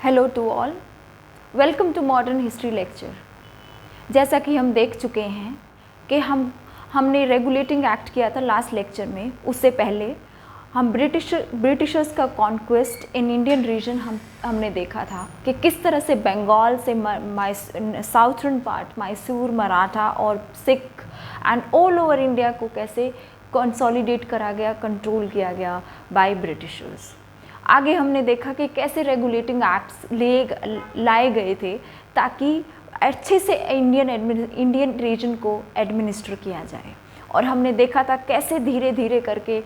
Hello to all, welcome to modern history lecture. जैसा कि हम देख चुके हैं कि हमने रेगुलेटिंग एक्ट किया था लास्ट लेक्चर में। उससे पहले हम ब्रिटिशर्स का कॉन्क्वेस्ट इन इंडियन रीजन हमने देखा था कि किस तरह से बंगाल से साउथर्न पार्ट मैसूर, मराठा और Sikh and all over India को कैसे कंसोलिडेट करा गया, कंट्रोल किया गया बाय ब्रिटिशर्स। आगे हमने देखा कि कैसे रेगुलेटिंग एक्ट्स लाए गए थे ताकि अच्छे से इंडियन रीजन को एडमिनिस्टर किया जाए। और हमने देखा था कैसे धीरे धीरे करके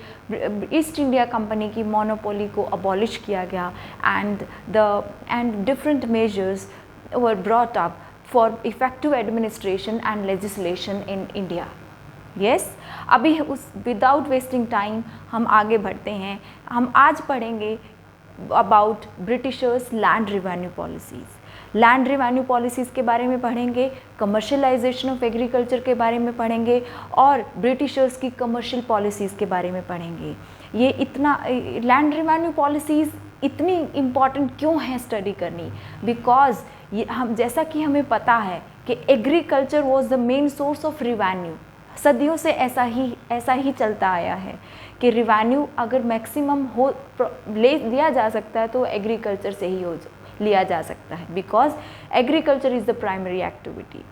ईस्ट इंडिया कंपनी की मोनोपोली को अबॉलिश किया गया and different measures were brought up for effective administration and legislation in India. Yes, अभी विदाउट वेस्टिंग टाइम हम आगे बढ़ते हैं। हम आज पढ़ेंगे about Britishers land revenue policies. Land revenue policies के बारे में पढ़ेंगे, कमर्शियलाइजेशन ऑफ एग्रीकल्चर के बारे में पढ़ेंगे और ब्रिटिशर्स की कमर्शियल पॉलिसीज़ के बारे में पढ़ेंगे। ये इतना लैंड रिवेन्यू पॉलिसीज़ इतनी इम्पॉर्टेंट क्यों है स्टडी करनी? बिकॉज ये हम जैसा कि हमें पता है कि agriculture was the main source of revenue. सदियों से ऐसा ही चलता आया है कि रिवेन्यू अगर मैक्सिमम लिया जा सकता है तो एग्रीकल्चर से ही लिया जा सकता है, because agriculture is the primary activity.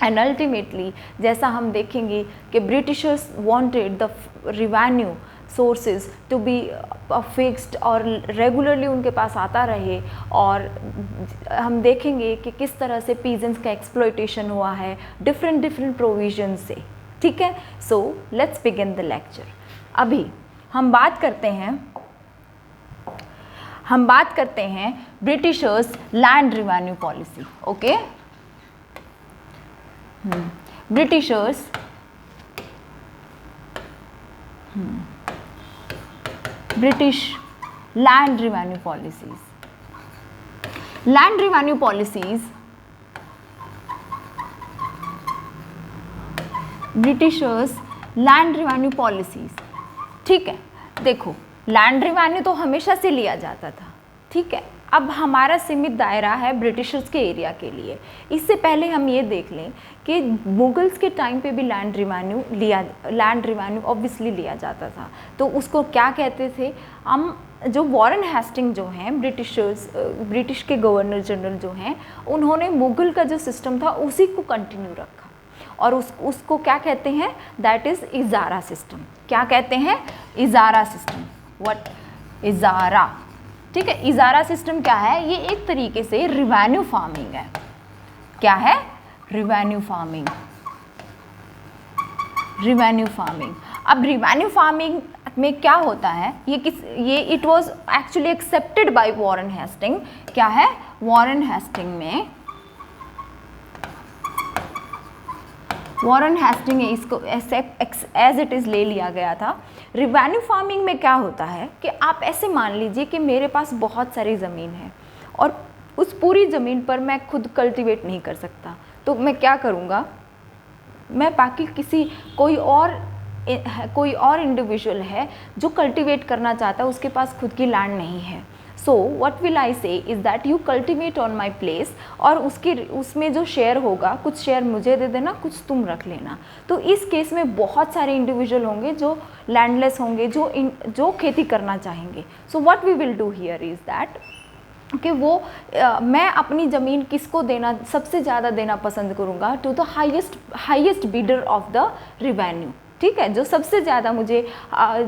And ultimately जैसा हम देखेंगे कि Britishers wanted the revenue sources to be fixed और रेगुलरली उनके पास आता रहे। और हम देखेंगे कि किस तरह से पीजेंट्स का एक्सप्लॉयटेशन हुआ है डिफरेंट प्रोविजन से। ठीक है, so let's begin the lecture. अभी हम बात करते हैं Britishers land revenue policy. Okay, Britishers British land revenue policies. Land revenue policies Britishers land revenue policies. ठीक है, देखो लैंड रिवेन्यू तो हमेशा से लिया जाता था। ठीक है, अब हमारा सीमित दायरा है ब्रिटिशर्स के एरिया के लिए। इससे पहले हम ये देख लें कि मुगल्स के टाइम पे भी लैंड रिवेन्यू ऑब्वियसली लिया जाता था। तो उसको क्या कहते थे हम? जो वॉरेन हेस्टिंग जो हैं ब्रिटिश के गवर्नर जनरल जो हैं, उन्होंने मुगल का जो सिस्टम था उसी को कंटिन्यू रखा और उसको क्या कहते हैं? That is Izara system. क्या कहते हैं? इजारा सिस्टम। व्हाट? इजारा। ठीक है, इजारा सिस्टम क्या है? ये एक तरीके से रिवेन्यू फार्मिंग है। क्या है? Revenue farming. Revenue farming. अब रिवेन्यू फार्मिंग में क्या होता है? ये it was actually accepted by Warren Hasting. क्या है? वॉरेन हेस्टिंग ने इसको एज इट इज़ ले लिया गया था। रिवेन्यू फार्मिंग में क्या होता है कि आप ऐसे मान लीजिए कि मेरे पास बहुत सारी ज़मीन है और उस पूरी ज़मीन पर मैं खुद कल्टीवेट नहीं कर सकता, तो मैं क्या करूँगा? मैं बाकी कोई और इंडिविजुअल है जो कल्टीवेट करना चाहता है, उसके पास खुद की लैंड नहीं है। सो व्हाट विल आई से is that you cultivate on my place और उसमें जो शेयर होगा, कुछ शेयर मुझे दे देना, कुछ तुम रख लेना। तो इस केस में बहुत सारे इंडिविजुअल होंगे जो लैंडलेस होंगे, जो खेती करना चाहेंगे। So what we will do here is that कि मैं अपनी ज़मीन किसको देना, सबसे ज़्यादा देना पसंद करूँगा? To the highest bidder of the revenue. ठीक है, जो सबसे ज़्यादा मुझे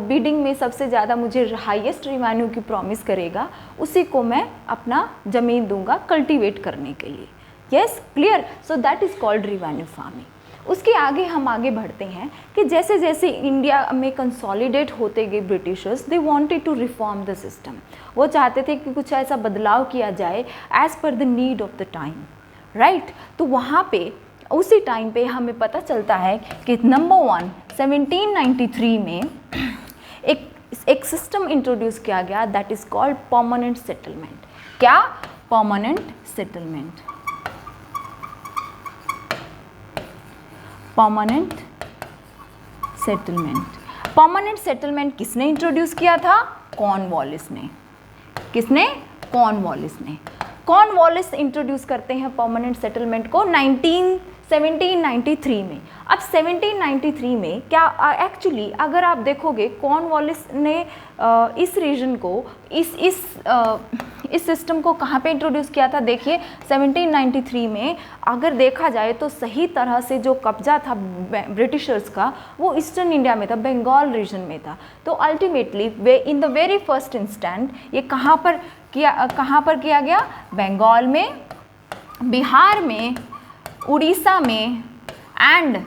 बिडिंग में सबसे ज़्यादा मुझे हाईएस्ट रिवेन्यू की प्रॉमिस करेगा, उसी को मैं अपना ज़मीन दूंगा कल्टीवेट करने के लिए। Yes, clear? So that is called revenue farming. उसके आगे हम आगे बढ़ते हैं कि जैसे जैसे इंडिया में कंसोलिडेट होते गए Britishers, they wanted to reform the system. वो चाहते थे कि कुछ ऐसा बदलाव किया जाए as per the need of the time, right? तो वहाँ पे उसी टाइम पे हमें पता चलता है कि नंबर 1 1793 में एक सिस्टम इंट्रोड्यूस किया गया, that is called permanent settlement. क्या? Permanent settlement. Permanent settlement. Permanent settlement किसने इंट्रोड्यूस किया था? कॉर्नवालिस ने। किसने? कॉर्नवालिस ने। कॉर्नवालिस इंट्रोड्यूस करते हैं परमानेंट सेटलमेंट को 1793 में। अब 1793 में क्या एक्चुअली अगर आप देखोगे कॉर्नवालिस ने इस रीजन को इस सिस्टम को कहाँ पे इंट्रोड्यूस किया था? देखिए 1793 में अगर देखा जाए तो सही तरह से जो कब्जा था ब्रिटिशर्स का वो ईस्टर्न इंडिया में था, बंगाल रीजन में था। तो ultimately way in the very first instant ये कहाँ पर किया गया? बंगाल में, बिहार में, उड़ीसा में, and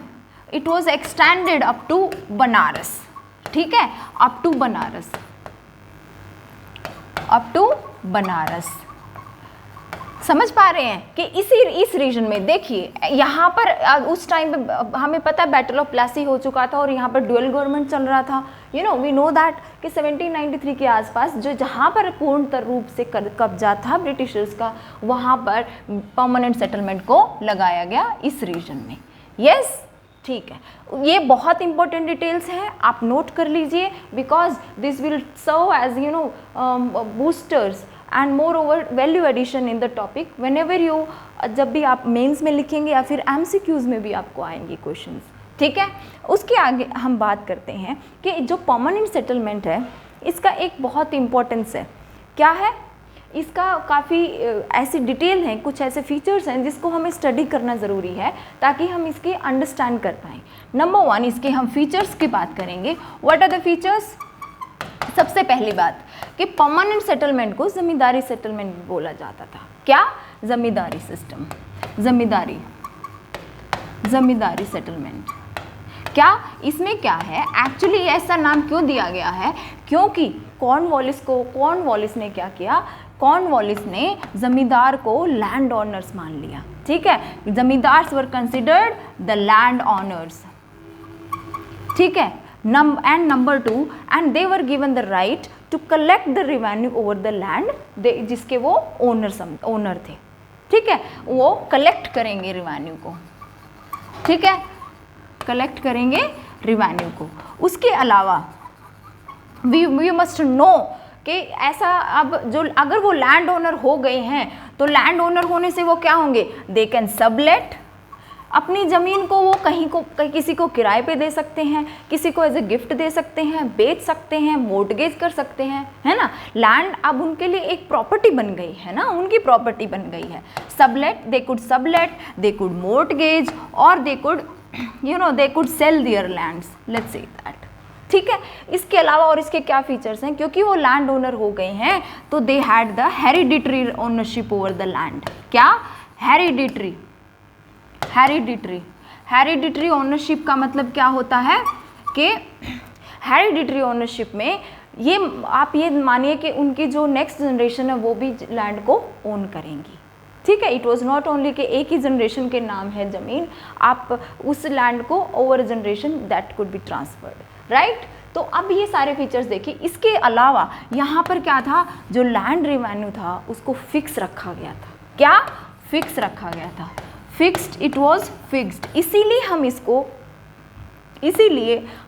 it was extended up to Banaras. ठीक है, अप टू बनारस। समझ पा रहे हैं कि इस रीजन में देखिए यहाँ पर उस टाइम पे हमें पता है बैटल ऑफ प्लासी हो चुका था और यहाँ पर ड्यूअल गवर्नमेंट चल रहा था। वी नो दैट कि 1793 के आसपास जो जहाँ पर पूर्ण रूप से कब्जा था ब्रिटिशर्स का, वहाँ पर परमानेंट सेटलमेंट को लगाया गया इस रीजन में। यस, ठीक है, ये बहुत इंपॉर्टेंट डिटेल्स हैं, आप नोट कर लीजिए because this will serve as boosters and moreover value addition in the topic whenever you, जब भी आप मेंस में लिखेंगे या फिर एमसीक्यूज में भी आपको आएंगे क्वेश्चंस। ठीक है, उसके आगे हम बात करते हैं कि जो परमानेंट सेटलमेंट है इसका एक बहुत इम्पोर्टेंस है। क्या है इसका? काफ़ी ऐसी डिटेल हैं, कुछ ऐसे फीचर्स हैं जिसको हमें स्टडी करना ज़रूरी है ताकि हम इसके अंडरस्टैंड कर पाएँ। नंबर 1 इसके हम फीचर्स की बात करेंगे। What are the features? सबसे पहली बात कि परमानेंट सेटलमेंट को ज़मींदारी सेटलमेंट बोला जाता था। क्या? ज़मींदारी सिस्टम, ज़मींदारी सेटलमेंट। क्या इसमें क्या है एक्चुअली ऐसा नाम क्यों दिया गया है? क्योंकि कॉर्नवालिस ने क्या किया? कॉर्नवालिस ने ज़मींदार को लैंड ऑनर्स मान लिया। ठीक है, zamindars were considered the land owners. ठीक है, and number 2 and they were given the right to collect the revenue over the land, जिसके वो ओनर थे। ठीक है, वो कलेक्ट करेंगे रिवेन्यू को। ठीक है, कलेक्ट करेंगे रिवेन्यू को। उसके अलावा वी मस्ट नो कि ऐसा अब जो अगर वो लैंड ओनर हो गए हैं तो लैंड ओनर होने से वो क्या होंगे? दे कैन सबलेट, अपनी ज़मीन को वो किसी को किराए पे दे सकते हैं, किसी को एज ए गिफ्ट दे सकते हैं, बेच सकते हैं, मोर्टगेज कर सकते हैं, है ना। लैंड अब उनके लिए एक प्रॉपर्टी बन गई है ना, उनकी प्रॉपर्टी बन गई है। सबलेट, दे कुड मोर्टगेज और they could sell their lands, let's say that. ठीक है, इसके अलावा और इसके क्या फीचर्स हैं? क्योंकि वो लैंड ओनर हो गए हैं तो they had the hereditary ownership over the land. क्या? हेरिडिटरी ओनरशिप का मतलब क्या होता है कि हेरिडिटरी ओनरशिप में ये आप ये मानिए कि उनकी जो नेक्स्ट जनरेशन है वो भी लैंड को ओन करेंगी। ठीक है, इट वॉज नॉट ओनली कि एक ही जनरेशन के नाम है ज़मीन, आप उस लैंड को over generation that could be transferred, right. तो अब ये सारे फीचर्स देखिए। इसके अलावा यहाँ पर क्या था? जो लैंड रेवेन्यू था उसको फिक्स रखा गया था। क्या? फिक्स रखा गया था, फिक्स्ड, इट वॉज फिक्स्ड। इसीलिए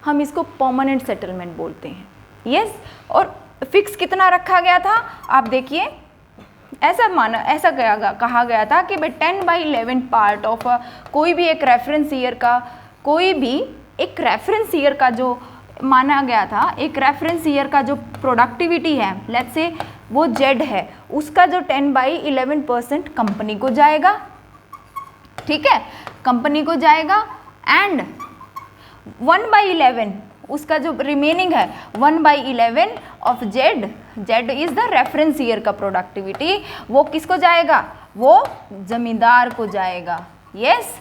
हम इसको परमानेंट सेटलमेंट बोलते हैं। यस, और फिक्स कितना रखा गया था? आप देखिए, ऐसा कहा गया था कि 10/11 पार्ट ऑफ कोई भी एक रेफरेंस ईयर का जो माना गया था, एक रेफरेंस ईयर का जो प्रोडक्टिविटी है, लेट्स से वो जेड है, उसका जो 10/11% कंपनी को जाएगा। ठीक है, कंपनी को जाएगा, एंड 1/11 उसका जो रिमेनिंग है 1/11 of Z is the reference year का प्रोडक्टिविटी, वो किसको जाएगा? वो जमींदार को जाएगा। यस,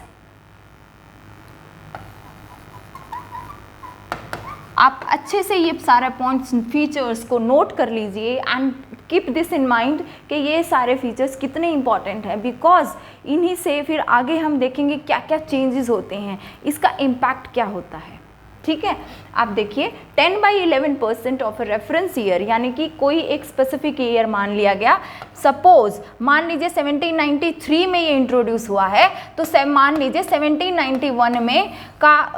आप अच्छे से ये सारे पॉइंट्स फीचर्स को नोट कर लीजिए and keep this in mind कि ये सारे फीचर्स कितने इंपॉर्टेंट हैं, बिकॉज इन्हीं से फिर आगे हम देखेंगे क्या क्या चेंजेस होते हैं, इसका इम्पैक्ट क्या होता है। ठीक है, आप देखिए 10/11% ऑफ रेफरेंस ईयर, यानी कि कोई एक स्पेसिफिक ईयर मान लिया गया। सपोज मान लीजिए 1793 में ये इंट्रोड्यूस हुआ है, तो मान लीजिए 1791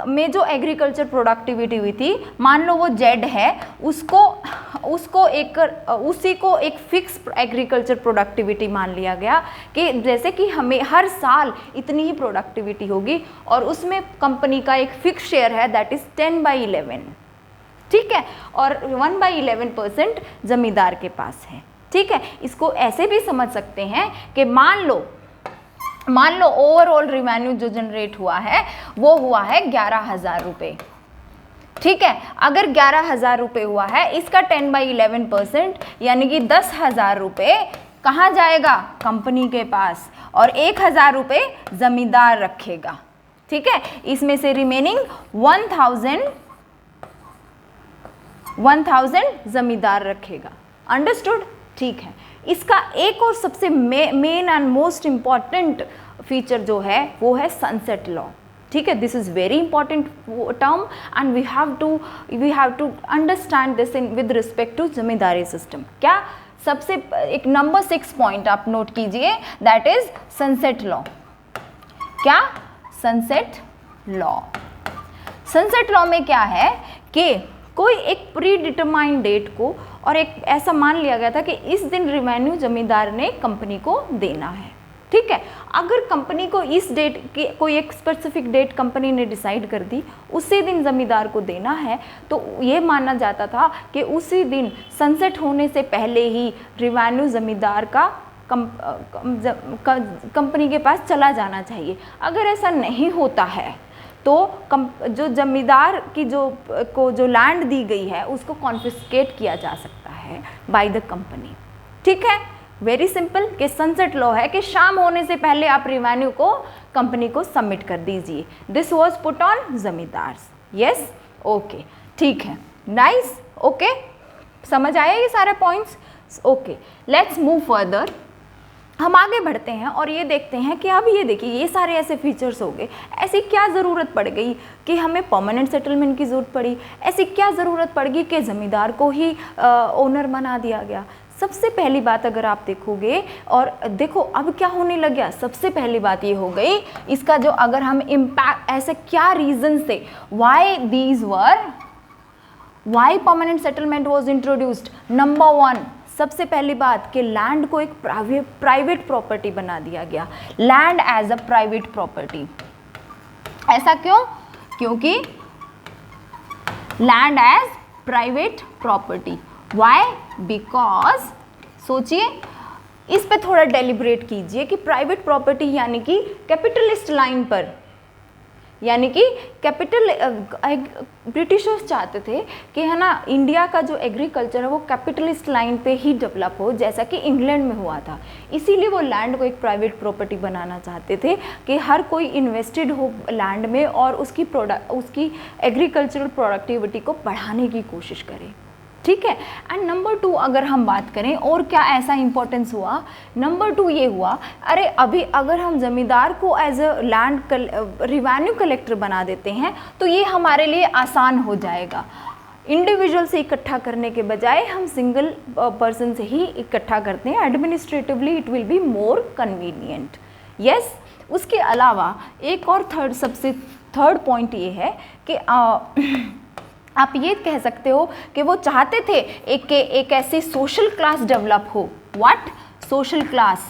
में जो एग्रीकल्चर प्रोडक्टिविटी हुई थी, मान लो वो जेड है, उसी को एक फिक्स एग्रीकल्चर प्रोडक्टिविटी मान लिया गया कि जैसे कि हमें हर साल इतनी ही प्रोडक्टिविटी होगी, और उसमें कंपनी का एक फिक्स शेयर है, दैट इज 10/11, ठीक है, और 1/11% जमींदार के पास है, ठीक है। इसको ऐसे भी समझ सकते हैं कि मान लो ओवरऑल रिवेन्यू जो जनरेट हुआ है वो हुआ है 11,000 रुपये, ठीक है। अगर 11,000 रुपये हुआ है, इसका 10/11% यानी कि 10,000 रुपये कहाँ जाएगा? कंपनी के पास, और 1,000 रुपये जमींदार रखेगा, ठीक है। इसमें से रिमेनिंग 1,000 जमींदार रखेगा। अंडरस्टूड? ठीक है। इसका एक और सबसे main and most important feature जो है वो है सनसेट लॉ, ठीक है। This is very important term and we have to understand this in with respect to zamindari system. क्या? सबसे एक नंबर 6 पॉइंट आप नोट कीजिए, दैट इज सनसेट लॉ। क्या? Sunset law. सनसेट लॉ में क्या है कि कोई एक प्री डिटरमाइंड डेट को, और एक ऐसा मान लिया गया था कि इस दिन रेवेन्यू जमींदार ने कंपनी को देना है, ठीक है। अगर कंपनी को इस डेट की कोई एक स्पेसिफिक डेट कंपनी ने डिसाइड कर दी, उसी दिन जमींदार को देना है, तो ये माना जाता था कि उसी दिन सनसेट होने से पहले ही रेवेन्यू जमींदार का कंपनी के पास चला जाना चाहिए। अगर ऐसा नहीं होता है तो जो जमींदार की जो लैंड दी गई है उसको कॉन्फिस्केट किया जा सकता है बाय द कंपनी, ठीक है। वेरी सिंपल कि सनसेट लॉ है कि शाम होने से पहले आप रेवेन्यू को कंपनी को सबमिट कर दीजिए। This was put on zamindars. Yes, okay, ठीक है, नाइस, ओके, समझ आया ये सारे points? Okay, let's move further. हम आगे बढ़ते हैं और ये देखते हैं कि अब ये देखिए ये सारे ऐसे फीचर्स हो गए, ऐसी क्या ज़रूरत पड़ गई कि हमें परमानेंट सेटलमेंट की ज़रूरत पड़ी, ऐसी क्या ज़रूरत पड़ गई कि ज़मींदार को ही ओनर बना दिया गया। सबसे पहली बात अगर आप देखोगे, और देखो अब क्या होने लग गया, सबसे पहली बात ये हो गई इसका जो अगर हम इम्पैक्ट, ऐसे क्या रीजन थे why permanent settlement was introduced. Number 1, सबसे पहली बात कि लैंड को एक प्राइवेट प्रॉपर्टी बना दिया गया, land as a private property. ऐसा क्यों? क्योंकि land as private property. Why? Because, सोचिए इस पे थोड़ा डेलिब्रेट कीजिए कि प्राइवेट प्रॉपर्टी यानी कि कैपिटलिस्ट लाइन पर, यानी कि ब्रिटिशर्स चाहते थे कि है ना इंडिया का जो एग्रीकल्चर है वो कैपिटलिस्ट लाइन पे ही डेवलप हो, जैसा कि इंग्लैंड में हुआ था। इसीलिए वो लैंड को एक प्राइवेट प्रॉपर्टी बनाना चाहते थे कि हर कोई इन्वेस्टेड हो लैंड में और उसकी एग्रीकल्चरल प्रोडक्टिविटी को बढ़ाने की कोशिश करे, ठीक है। एंड नंबर 2 अगर हम बात करें और क्या ऐसा इंपॉर्टेंस हुआ, नंबर 2 ये हुआ, अरे अभी अगर हम ज़मींदार को as a land revenue collector बना देते हैं तो ये हमारे लिए आसान हो जाएगा। इंडिविजुअल से इकट्ठा करने के बजाय हम सिंगल पर्सन से ही इकट्ठा करते हैं, administratively it will be more convenient. Yes, उसके अलावा एक और थर्ड पॉइंट ये है कि आप ये कह सकते हो कि वो चाहते थे एक ऐसी सोशल क्लास डेवलप हो। व्हाट? सोशल क्लास,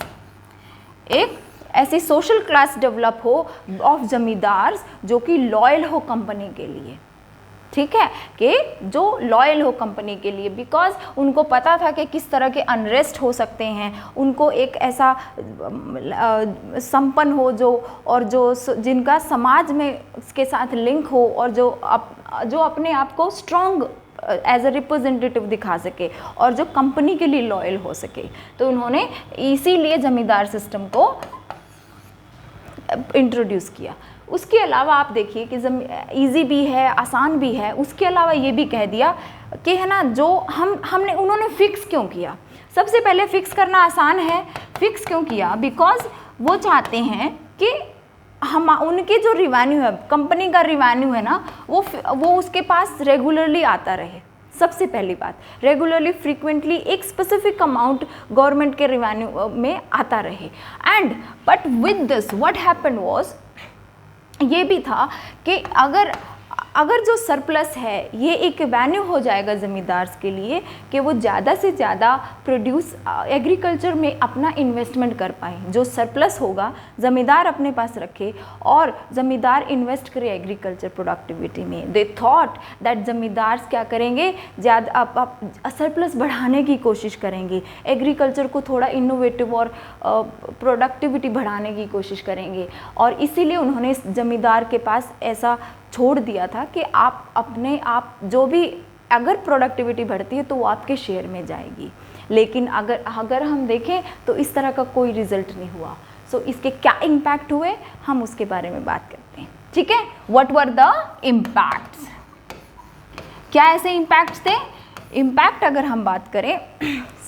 एक ऐसी सोशल क्लास डेवलप हो ऑफ जमींदार्स जो कि लॉयल हो कंपनी के लिए, ठीक है, कि जो लॉयल हो कंपनी के लिए, बिकॉज उनको पता था कि किस तरह के अनरेस्ट हो सकते हैं। उनको एक ऐसा संपन्न हो जो जिनका समाज में के साथ लिंक हो और जो अपने आप को स्ट्रॉन्ग एज अ रिप्रेजेंटेटिव दिखा सके और जो कंपनी के लिए लॉयल हो सके। तो उन्होंने इसीलिए जमींदार सिस्टम को इंट्रोड्यूस किया। उसके अलावा आप देखिए कि ईजी भी है, आसान भी है। उसके अलावा ये भी कह दिया कि है ना जो उन्होंने फिक्स क्यों किया। सबसे पहले फिक्स करना आसान है। फिक्स क्यों किया? बिकॉज वो चाहते हैं कि हम उनके जो रिवेन्यू है, कंपनी का रिवेन्यू है ना, वो उसके पास रेगुलरली आता रहे। सबसे पहली बात, रेगुलरली फ्रीक्वेंटली एक स्पेसिफिक अमाउंट गवर्नमेंट के रिवेन्यू में आता रहे। And but with this what happened was, ये भी था कि अगर जो सरप्लस है ये एक वैन्यू हो जाएगा ज़मींदार्स के लिए कि वो ज़्यादा से ज़्यादा प्रोड्यूस एग्रीकल्चर में अपना इन्वेस्टमेंट कर पाएँ। जो सरप्लस होगा ज़मींदार अपने पास रखे और ज़मींदार इन्वेस्ट करे एग्रीकल्चर प्रोडक्टिविटी में। दे थॉट दैट ज़मींदार्स क्या करेंगे, ज़्यादा सरप्लस बढ़ाने की कोशिश करेंगे, एग्रीकल्चर को थोड़ा इनोवेटिव और प्रोडक्टिविटी बढ़ाने की कोशिश करेंगे। और इसीलिए उन्होंने ज़मींदार के पास ऐसा छोड़ दिया था कि आप अपने आप जो भी, अगर प्रोडक्टिविटी बढ़ती है तो वो आपके शेयर में जाएगी। लेकिन अगर हम देखें तो इस तरह का कोई रिजल्ट नहीं हुआ। सो इसके क्या इम्पैक्ट हुए हम उसके बारे में बात करते हैं। ठीक है, व्हाट वर द इम्पैक्ट्स, क्या ऐसे इम्पैक्ट्स थे। इम्पैक्ट अगर हम बात करें,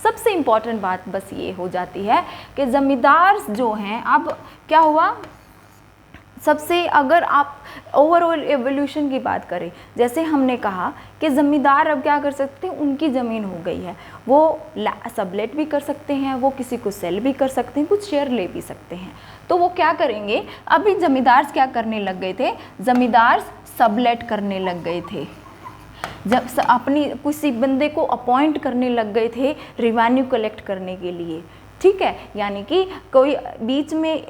सबसे इम्पॉर्टेंट बात बस ये हो जाती है कि ज़मींदार जो हैं, अब क्या हुआ, सबसे अगर आप ओवरऑल एवोल्यूशन की बात करें, जैसे हमने कहा कि ज़मींदार अब क्या कर सकते हैं, उनकी ज़मीन हो गई है, वो सबलेट भी कर सकते हैं, वो किसी को सेल भी कर सकते हैं, कुछ शेयर ले भी सकते हैं। तो वो क्या करेंगे, अभी ज़मींदार क्या करने लग गए थे, ज़मींदार सबलेट करने लग गए थे, जब अपनी किसी बंदे को अपॉइंट करने लग गए थे रिवेन्यू कलेक्ट करने के लिए। ठीक है, यानी कि कोई बीच में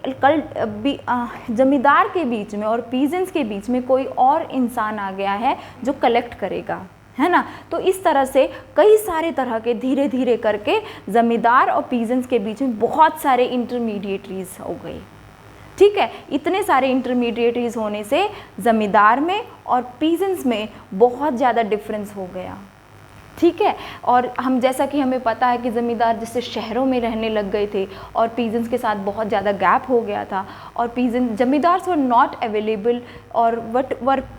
ज़मींदार के बीच में और पीजेंट्स के बीच में कोई और इंसान आ गया है जो कलेक्ट करेगा, है ना। तो इस तरह से कई सारे तरह के धीरे धीरे करके ज़मींदार और पीजेंट्स के बीच में बहुत सारे इंटरमीडिएटरीज हो गए। ठीक है, इतने सारे इंटरमीडिएटरीज होने से ज़मींदार में और पीजेंट्स में बहुत ज़्यादा डिफरेंस हो गया। ठीक है, और हम जैसा कि हमें पता है कि ज़मींदार जैसे शहरों में रहने लग गए थे और पीजेंट्स के साथ बहुत ज़्यादा गैप हो गया था, और ज़मींदार्स वर नॉट अवेलेबल और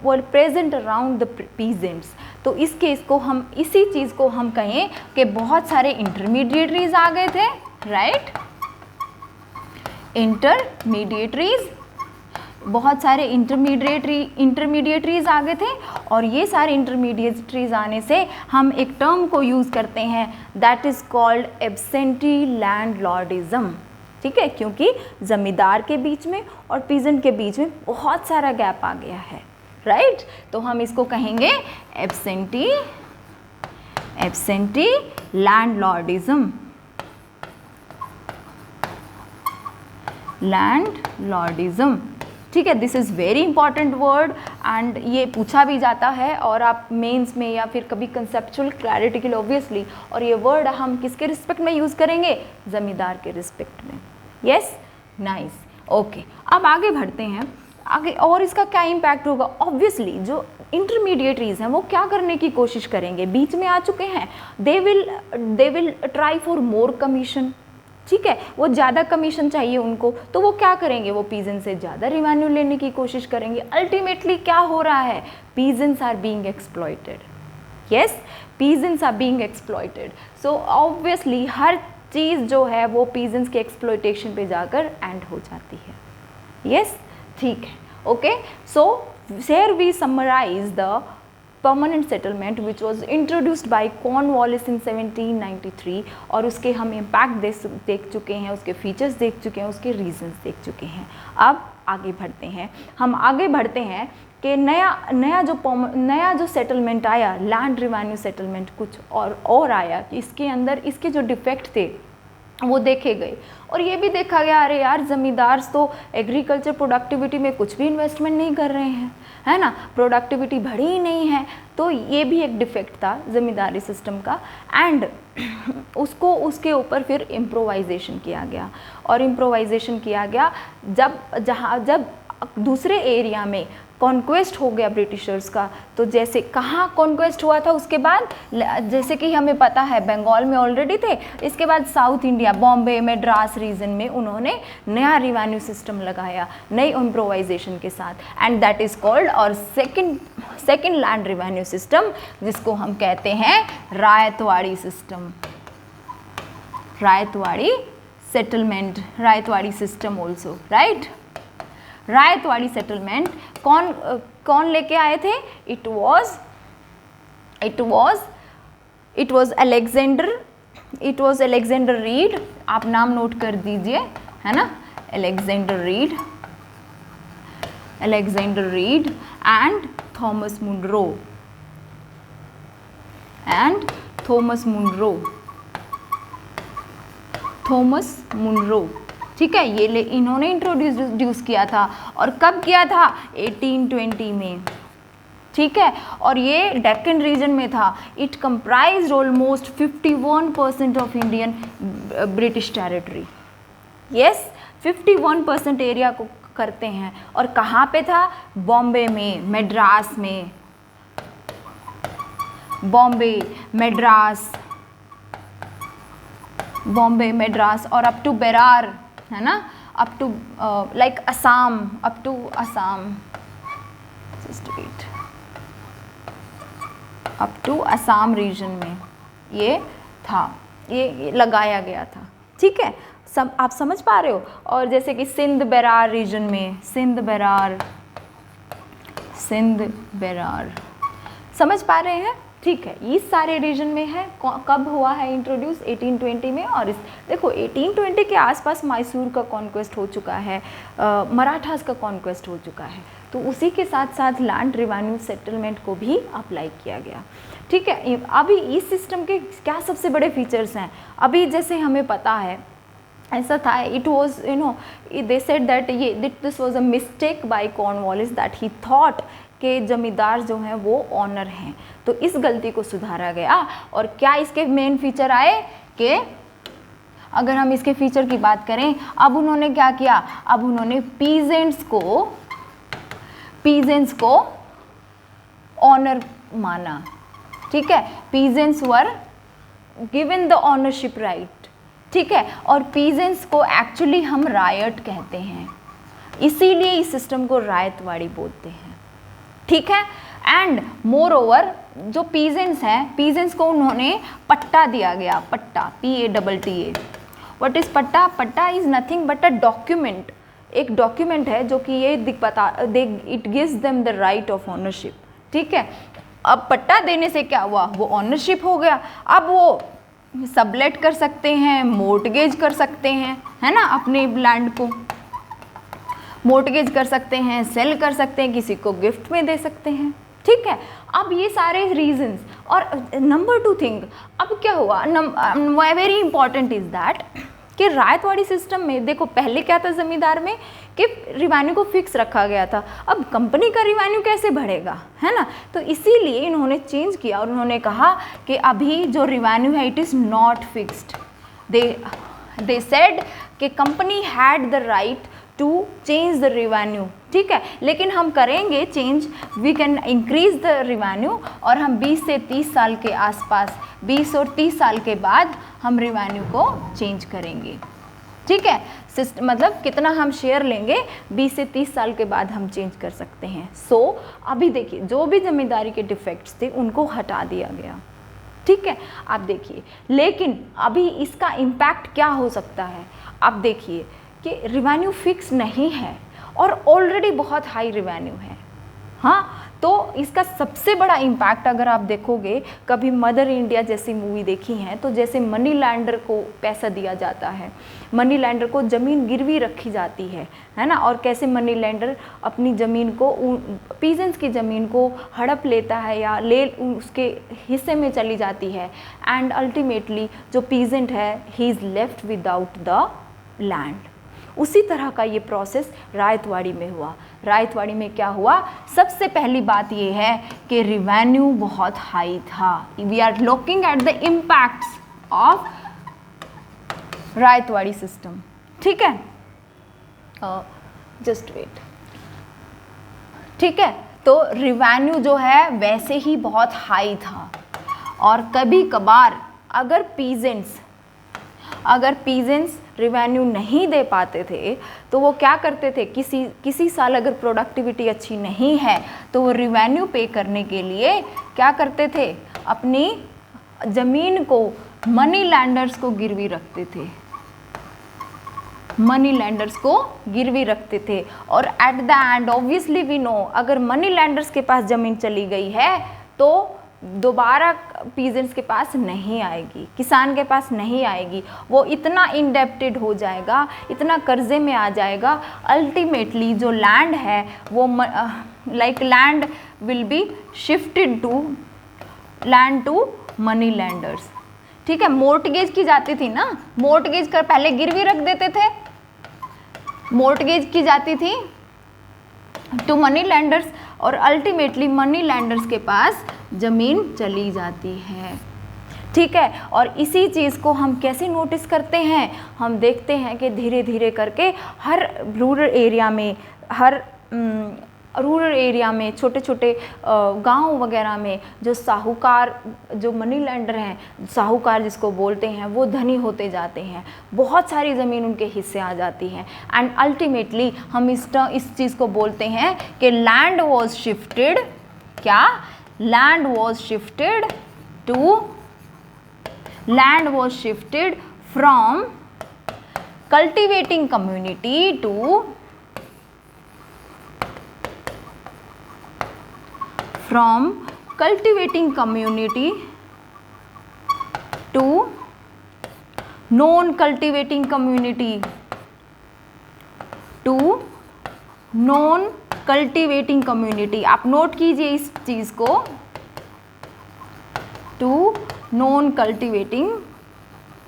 were present around the peasants. तो इस केस को हम, इसी चीज़ को हम कहें कि बहुत सारे इंटरमीडिएटरीज आ गए थे, राइट, इंटरमीडिएटरीज, बहुत सारे इंटरमीडिएटरीज आ गए थे। और ये सारे इंटरमीडिएटरीज आने से हम एक टर्म को यूज़ करते हैं, that is called absentee landlordism. ठीक है, क्योंकि ज़मींदार के बीच में और पीजेंट के बीच में बहुत सारा गैप आ गया है, राइट। तो हम इसको कहेंगे एब्सेंटी लैंडलॉर्डिज्म, लैंडलॉर्डिज्म। ठीक है, this is very important word and ये पूछा भी जाता है और आप मेंस में या फिर कभी कंसेप्चुअल क्लैरिटी के लिए ऑब्वियसली। और ये वर्ड हम किसके रिस्पेक्ट में यूज़ करेंगे, ज़मींदार के रिस्पेक्ट में। Yes, nice, okay. अब आगे बढ़ते हैं आगे, और इसका क्या इम्पैक्ट होगा। ऑब्वियसली जो इंटरमीडिएटरीज हैं वो क्या करने की कोशिश करेंगे, बीच में आ चुके हैं, they will try for more commission. ठीक है, वो ज़्यादा कमीशन चाहिए उनको, तो वो क्या करेंगे, वो पीजेंट से ज़्यादा रिवेन्यू लेने की कोशिश करेंगे। अल्टीमेटली क्या हो रहा है, peasants are being exploited. Yes, peasants are being exploited. So obviously हर चीज़ जो है वो पीजेंट्स के एक्सप्लॉइटेशन पे जाकर एंड हो जाती है। यस, ठीक है, okay. So here we summarize the permanent settlement which was introduced by Cornwallis in 1793, और उसके हम इम्पैक्ट देख चुके हैं, उसके फीचर्स देख चुके हैं, उसके रीजंस देख चुके हैं। अब आगे बढ़ते हैं, हम आगे बढ़ते हैं कि नया जो सेटलमेंट आया, लैंड रिवेन्यू सेटलमेंट, कुछ और आया कि इसके अंदर इसके जो डिफेक्ट थे वो देखे गए। और ये भी देखा गया, अरे यार ज़मींदार तो एग्रीकल्चर प्रोडक्टिविटी में कुछ भी इन्वेस्टमेंट नहीं कर रहे हैं, है ना, प्रोडक्टिविटी बढ़ी ही नहीं है। तो ये भी एक डिफेक्ट था ज़मींदारी सिस्टम का। एंड उसके ऊपर फिर इम्प्रोवाइजेशन किया गया, और इम्प्रोवाइजेशन किया गया जब दूसरे एरिया में कॉन्क्वेस्ट हो गया ब्रिटिशर्स का। तो जैसे कहाँ कॉन्क्वेस्ट हुआ था उसके बाद, जैसे कि हमें पता है बंगाल में ऑलरेडी थे, इसके बाद south India, Bombay, Madras region में उन्होंने नया रिवेन्यू सिस्टम लगाया नई इम्प्रोवाइजेशन के साथ, एंड दैट इज़ कॉल्ड और सेकेंड लैंड रिवेन्यू सिस्टम, जिसको हम कहते हैं Ryotwari system, Ryotwari settlement, Ryotwari system also, right, Ryotwari settlement कौन लेके आए थे? इट वॉज अलेक्जेंडर रीड, आप नाम नोट कर दीजिए, है ना, Alexander Reid and Thomas Munro, ठीक है, ये इन्होंने इंट्रोड्यूस किया था। और कब किया था? 1820 में, ठीक है। और ये डेक्कन रीजन में था। It comprised almost 51% of Indian British territory. Yes, 51% area को करते हैं। और कहाँ पे था? बॉम्बे में, मद्रास में, बॉम्बे, मद्रास और अप टू बेरार, है ना, up to like Assam, up to Assam, just wait, up to Assam region में ये था, ये लगाया गया था, ठीक है। सब आप समझ पा रहे हो। और जैसे कि सिंध बेरार रीजन में, सिंध बेरार, समझ पा रहे हैं, ठीक है। इस सारे रीजन में है। कब हुआ है इंट्रोड्यूस? 1820 में। और देखो 1820 के आसपास मैसूर का कॉन्क्वेस्ट हो चुका है, मराठास का कॉन्क्वेस्ट हो चुका है, तो उसी के साथ साथ लैंड रिवेन्यू सेटलमेंट को भी अप्लाई किया गया, ठीक है। अभी इस सिस्टम के क्या सबसे बड़े फीचर्स हैं? अभी जैसे हमें पता है, ऐसा था, it was they said that this was a mistake by Cornwallis that he thought के जमींदार जो हैं वो ऑनर हैं, तो इस गलती को सुधारा गया। और क्या इसके मेन फीचर आए कि अगर हम इसके फीचर की बात करें, अब उन्होंने क्या किया? अब उन्होंने पीजेंट्स को ऑनर माना, ठीक है। Peasants were given the ownership right, ठीक है। और पीजेंट्स को एक्चुअली हम रायट कहते हैं, इसीलिए इस सिस्टम को रायतवाड़ी बोलते हैं, ठीक है। एंड मोर ओवर जो पीजेंट्स हैं, पीजेंट्स को उन्होंने पट्टा दिया गया, पट्टा, PATTA। व्हाट इज पट्टा? पट्टा is nothing but a document, एक डॉक्यूमेंट है जो कि ये it gives them the right of ownership, ठीक है। अब पट्टा देने से क्या हुआ? वो ऑनरशिप हो गया। अब वो सबलेट कर सकते हैं, मोर्टगेज कर सकते हैं, है ना, अपने लैंड को मोर्टगेज कर सकते हैं, सेल कर सकते हैं, किसी को गिफ्ट में दे सकते हैं, ठीक है। अब ये सारे रीजंस। और नंबर 2 थिंग, अब क्या हुआ, वेरी इंपॉर्टेंट इज दैट कि रायतवाड़ी सिस्टम में देखो पहले क्या था ज़मींदार में कि रिवेन्यू को फिक्स रखा गया था। अब कंपनी का रिवेन्यू कैसे बढ़ेगा, है ना, तो इसीलिए इन्होंने चेंज किया और उन्होंने कहा कि अभी जो रिवेन्यू है it is not fixed. They said कि company had the right to change the revenue, ठीक है, लेकिन हम करेंगे change, we can increase the revenue, और हम 20 से 30 साल के आसपास, 20 और 30 साल के बाद हम रिवेन्यू को चेंज करेंगे, ठीक है। मतलब कितना हम शेयर लेंगे, 20 से 30 साल के बाद हम चेंज कर सकते हैं। सो अभी देखिए जो भी जमींदारी के डिफेक्ट्स थे उनको हटा दिया गया, ठीक है। आप देखिए, लेकिन अभी इसका इम्पैक्ट क्या हो सकता है? आप देखिए कि रिवेन्यू फिक्स नहीं है और ऑलरेडी बहुत हाई रिवेन्यू है, हाँ, तो इसका सबसे बड़ा इम्पैक्ट अगर आप देखोगे, कभी मदर इंडिया जैसी मूवी देखी है तो जैसे मनी लैंडर को पैसा दिया जाता है, मनी लैंडर को ज़मीन गिरवी रखी जाती है ना, और कैसे मनी लैंडर अपनी ज़मीन को, पीजेंट्स की ज़मीन को हड़प लेता है या उसके हिस्से में चली जाती है, एंड अल्टीमेटली जो पीजेंट है he is left without the land. उसी तरह का ये प्रोसेस रायतवाड़ी में हुआ। रायतवाड़ी में क्या हुआ? सबसे पहली बात ये है कि रिवेन्यू बहुत हाई था। We are looking at the impacts of Ryotwari system, ठीक है, जस्ट वेट, ठीक है। तो रिवेन्यू जो है वैसे ही बहुत हाई था, और कभी कभार अगर पीजेंट्स रिवेन्यू नहीं दे पाते थे तो वो क्या करते थे, किसी साल अगर प्रोडक्टिविटी अच्छी नहीं है तो वो रिवेन्यू पे करने के लिए क्या करते थे, अपनी ज़मीन को मनी लैंडर्स को गिरवी रखते थे, मनी लैंडर्स को गिरवी रखते थे। और at the end obviously we know, अगर मनी लैंडर्स के पास ज़मीन चली गई है तो दोबारा पीजेंट्स के पास नहीं आएगी, किसान के पास नहीं आएगी। वो इतना इंडेप्टेड हो जाएगा, इतना कर्जे में आ जाएगा, अल्टीमेटली जो लैंड है वो like land will be shifted to land to money lenders. ठीक है, मोर्टगेज की जाती थी ना, मोर्टगेज कर पहले गिरवी रख देते थे, मोर्टगेज की जाती थी टू मनी लैंडर्स और अल्टीमेटली मनी लैंडर्स के पास ज़मीन चली जाती है। ठीक है, और इसी चीज़ को हम कैसे नोटिस करते हैं, हम देखते हैं कि धीरे धीरे करके हर रूरल एरिया में छोटे छोटे गांव वगैरह में जो साहूकार, जो मनी लैंडर हैं, साहूकार जिसको बोलते हैं, वो धनी होते जाते हैं, बहुत सारी ज़मीन उनके हिस्से आ जाती हैं एंड अल्टीमेटली हम इस चीज़ को बोलते हैं कि लैंड वॉज शिफ्टेड, क्या, land was shifted from cultivating community to non cultivating community to non cultivating community. आप नोट कीजिए इस चीज़ को, टू नॉन कल्टिवेटिंग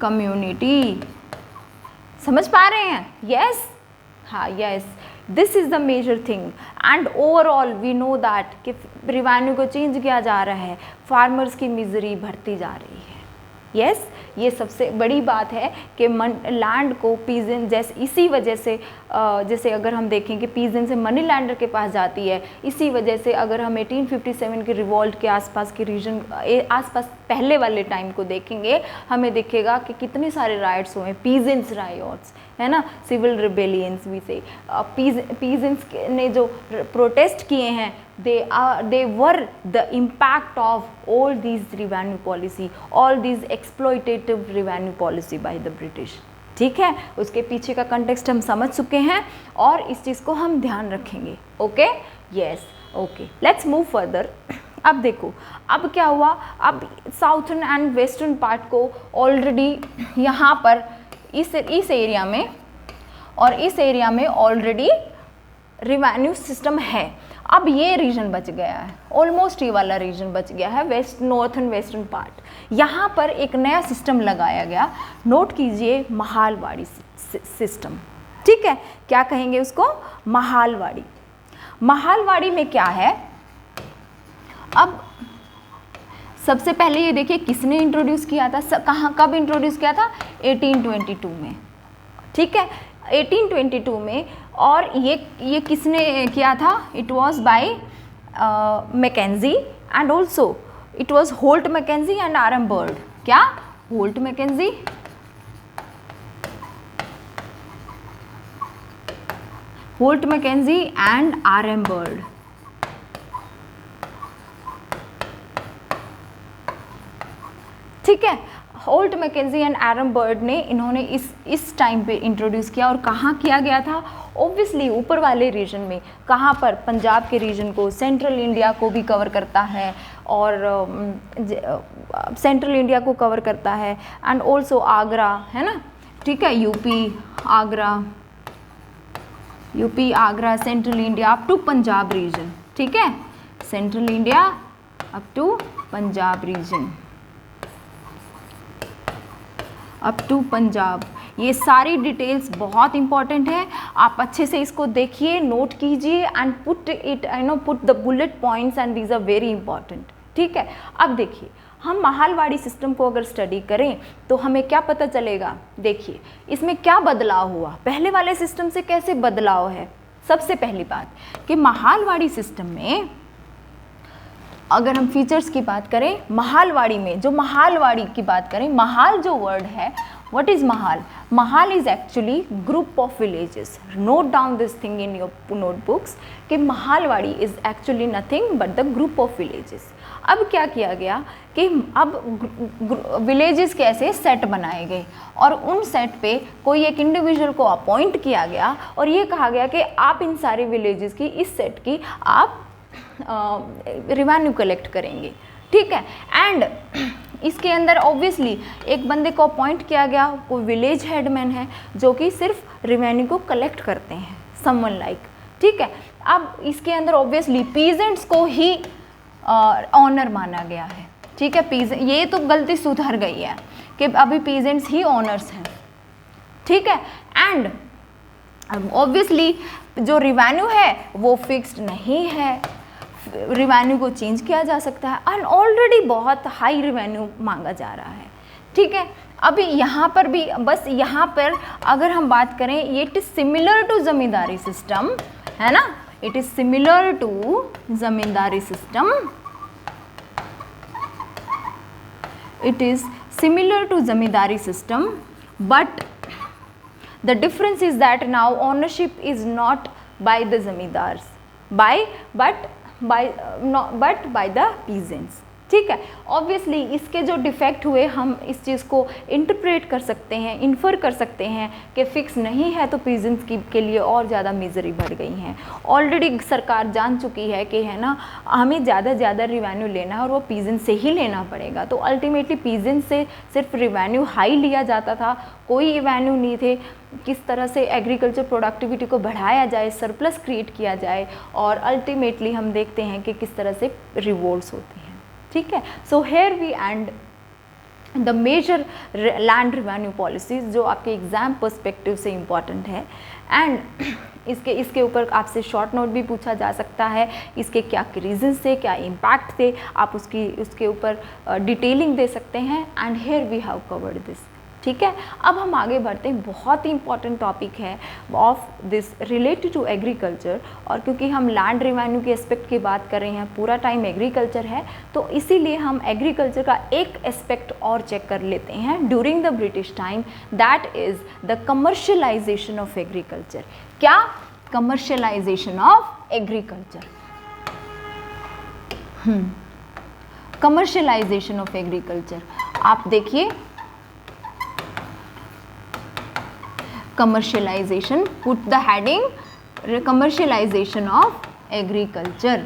कम्युनिटी। समझ पा रहे हैं? यस, हाँ, yes, this is the major thing and overall we know that कि रेवेन्यू को चेंज किया जा रहा है, फार्मर्स की मिजरी बढ़ती जा रही है। यस, ये सबसे बड़ी बात है कि लैंड को पीजेंट, जैसे इसी वजह से जैसे अगर हम देखें कि पीजेंट से मनी लैंडर के पास जाती है, इसी वजह से अगर हम 1857 के रिवॉल्ट के आसपास के रीजन, आसपास पहले वाले टाइम को देखेंगे, हमें दिखेगा कि कितने सारे राइट्स हुए, पीजेंट्स राइट्स, है ना, सिविल रिबेलियंस भी से पीजेंट्स ने जो प्रोटेस्ट किए हैं, they were the impact of all these revenue policy, all these exploitative revenue policy by the British। ठीक है, उसके पीछे का कंटेक्स्ट हम समझ चुके हैं और इस चीज़ को हम ध्यान रखेंगे। Okay, yes, okay, let's move further. अब देखो, अब क्या हुआ, अब साउथर्न एंड वेस्टर्न पार्ट को ऑलरेडी यहाँ पर इस एरिया में और इस एरिया में ऑलरेडी रिवेन्यू सिस्टम है। अब ये रीजन बच गया है, ऑलमोस्ट ये वाला रीजन बच गया है, वेस्ट, नॉर्थन वेस्टर्न पार्ट। यहाँ पर एक नया सिस्टम लगाया गया, नोट कीजिए, महालवाड़ी सिस्टम। ठीक है, क्या कहेंगे उसको, महालवाड़ी। महालवाड़ी में क्या है, अब सबसे पहले ये देखिए किसने इंट्रोड्यूस किया था, कहाँ, कब इंट्रोड्यूस किया था, 1822 में। ठीक है, 1822 में, और ये किसने किया था, it was by Mackenzie and also it was Holt Mackenzie and R M Bird. क्या, होल्ट मैकेंजी एंड आरमबर्ड। ठीक है, होल्ट मैकेंजी एंड आरमबर्ड ने, इन्होंने इस टाइम पे इंट्रोड्यूस किया। और कहाँ किया गया था, ऑब्वियसली ऊपर वाले रीजन में। कहाँ पर, पंजाब के रीजन को, सेंट्रल इंडिया को भी कवर करता है और सेंट्रल इंडिया को कवर करता है एंड ऑल्सो आगरा, है ना। ठीक है, UP Agra, central India up to Punjab region. ठीक है, central India up to Punjab region, up to Punjab. ये सारी डिटेल्स बहुत इंपॉर्टेंट है, आप अच्छे से इसको देखिए, नोट कीजिए and put the bullet points and these are very important. ठीक है, अब देखिए, हम महालवाड़ी सिस्टम को अगर स्टडी करें तो हमें क्या पता चलेगा। देखिए इसमें क्या बदलाव हुआ, पहले वाले सिस्टम से कैसे बदलाव है। सबसे पहली बात कि महालवाड़ी सिस्टम में अगर हम फीचर्स की बात करें, महालवाड़ी में जो महालवाड़ी की बात करें, महाल जो वर्ड है, what is mahal, mahal is actually group of villages. Note down this thing in your notebooks कि Mahalwari is actually nothing but the group of villages. अब क्या किया गया कि अब विलेजेस के ऐसे सेट बनाए गए और उन सेट पे कोई एक इंडिविजुअल को अपॉइंट किया गया और ये कहा गया कि आप इन सारे विलेजेस की, इस सेट की आप रिवेन्यू कलेक्ट करेंगे, ठीक है। एंड इसके अंदर ऑब्वियसली एक बंदे को अपॉइंट किया गया, कोई विलेज हेडमैन है जो कि सिर्फ रिवेन्यू को कलेक्ट करते हैं, समवन लाइक, ठीक है। अब इसके अंदर ऑब्वियसली पीजेंट्स को ही ऑनर माना गया है, ठीक है। ये तो गलती सुधर गई है कि अभी पीजेंट्स ही ऑनर्स हैं, ठीक है। एंड ऑब्वियसली जो रिवेन्यू है वो फिक्स्ड नहीं है, रिवेन्यू को चेंज किया जा सकता है एंड ऑलरेडी बहुत हाई रिवेन्यू मांगा जा रहा है, ठीक है। अभी यहाँ पर भी बस यहाँ पर अगर हम बात करें, ये it is similar to zamindari system, है ना, it is similar to zamindari system, it is similar to zamindari system, but the difference is that now ownership is not by the zamindars, but by the peasants, ठीक है। Obviously इसके जो defect हुए हम इस चीज़ को इंटरप्रेट कर सकते हैं, इन्फर कर सकते हैं कि फिक्स नहीं है तो पीजेंट्स के लिए और ज़्यादा मिजरी बढ़ गई हैं। ऑलरेडी सरकार जान चुकी है कि है ना हमें ज़्यादा ज़्यादा रिवेन्यू लेना है और वो पीजेंट से ही लेना पड़ेगा, तो अल्टीमेटली पीजेंट से सिर्फ रिवेन्यू हाई लिया जाता था, कोई रिवेन्यू नहीं थे किस तरह से एग्रीकल्चर प्रोडक्टिविटी को बढ़ाया जाए, सरप्लस क्रिएट किया जाए, और अल्टीमेटली हम देखते हैं कि किस तरह से रिवोल्ट्स होती हैं, ठीक है। So here we and the major land revenue policies जो आपके एग्ज़ाम पर्सपेक्टिव से इम्पॉर्टेंट है। एंड इसके ऊपर आपसे शॉर्ट नोट भी पूछा जा सकता है, इसके क्या रीजंस थे, क्या इम्पैक्ट थे, आप उसके ऊपर डिटेलिंग दे सकते हैं। And here we have covered this, ठीक है। अब हम आगे बढ़ते हैं, बहुत ही इंपॉर्टेंट टॉपिक है of this related to agriculture, और क्योंकि हम लैंड रिवेन्यू के एस्पेक्ट की बात कर रहे हैं, पूरा टाइम एग्रीकल्चर है, तो इसीलिए हम एग्रीकल्चर का एक एस्पेक्ट और चेक कर लेते हैं during the British time, that is the commercialisation of agriculture. क्या? Commercialisation of agriculture. Commercialisation of agriculture, आप देखिए commercialization, put the heading commercialization of agriculture।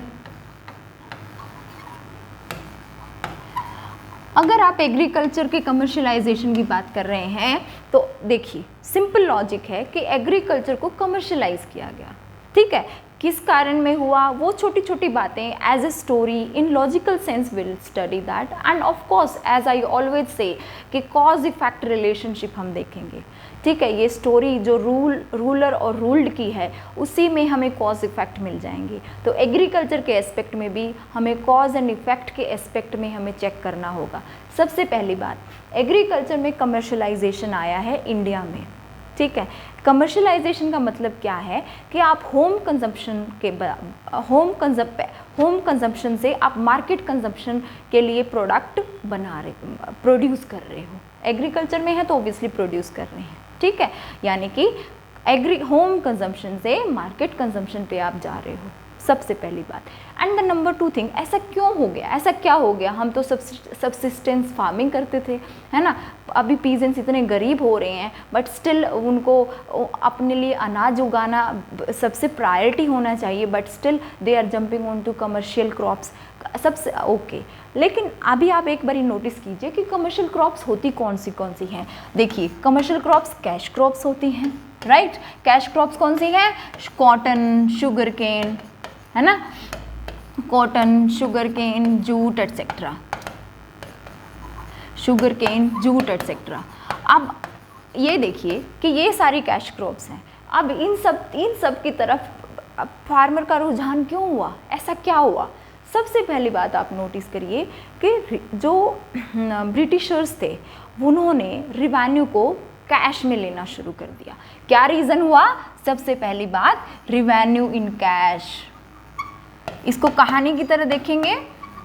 अगर आप एग्रीकल्चर के कमर्शियलाइजेशन की बात कर रहे हैं तो देखिए सिंपल लॉजिक है कि एग्रीकल्चर को कमर्शियलाइज किया गया, ठीक है। किस कारण में हुआ, वो छोटी छोटी बातें as a story in logical sense will study that, and of course as I always say कि कॉज इफेक्ट रिलेशनशिप हम देखेंगे, ठीक है। ये स्टोरी जो रूलर और रूल्ड की है उसी में हमें कॉज इफेक्ट मिल जाएंगे, तो एग्रीकल्चर के एस्पेक्ट में भी हमें कॉज एंड इफेक्ट के एस्पेक्ट में हमें चेक करना होगा। सबसे पहली बात, एग्रीकल्चर में कमर्शियलाइजेशन आया है इंडिया में, ठीक है। कमर्शियलाइजेशन का मतलब क्या है कि आप होम कंजम्पशन से आप मार्केट कंजम्पशन के लिए प्रोडक्ट प्रोड्यूस कर रहे हो। एग्रीकल्चर में है तो ऑब्वियसली प्रोड्यूस कर रहे हैं, ठीक है। यानी कि होम कंजम्पशन से मार्केट कंजम्पशन पे आप जा रहे हो, सबसे पहली बात। एंड द नंबर 2 थिंग, ऐसा क्यों हो गया, ऐसा क्या हो गया? हम तो सब्सिस्टेंस फार्मिंग करते थे, है ना। अभी पीजेंट्स इतने गरीब हो रहे हैं बट स्टिल उनको अपने लिए अनाज उगाना सबसे प्रायोरिटी होना चाहिए, but still they are jumping on to commercial crops, सबसे ओके। लेकिन अभी आप एक बारी नोटिस कीजिए कि कमर्शियल क्रॉप्स होती कौन सी हैं। देखिए कमर्शियल क्रॉप्स कैश क्रॉप्स होती हैं, राइट। कैश क्रॉप्स कौन सी हैं? कॉटन, शुगर केन, है ना, cotton, sugar cane, jute etcetera, sugar cane, jute etcetera. अब ये देखिए कि ये सारी कैश क्रॉप्स हैं। अब इन सब की तरफ फार्मर का रुझान क्यों हुआ, ऐसा क्या हुआ? सबसे पहली बात आप नोटिस करिए कि जो ब्रिटिशर्स थे उन्होंने रिवेन्यू को कैश में लेना शुरू कर दिया। क्या रीज़न हुआ? सबसे पहली बात, रिवेन्यू इन कैश। इसको कहानी की तरह देखेंगे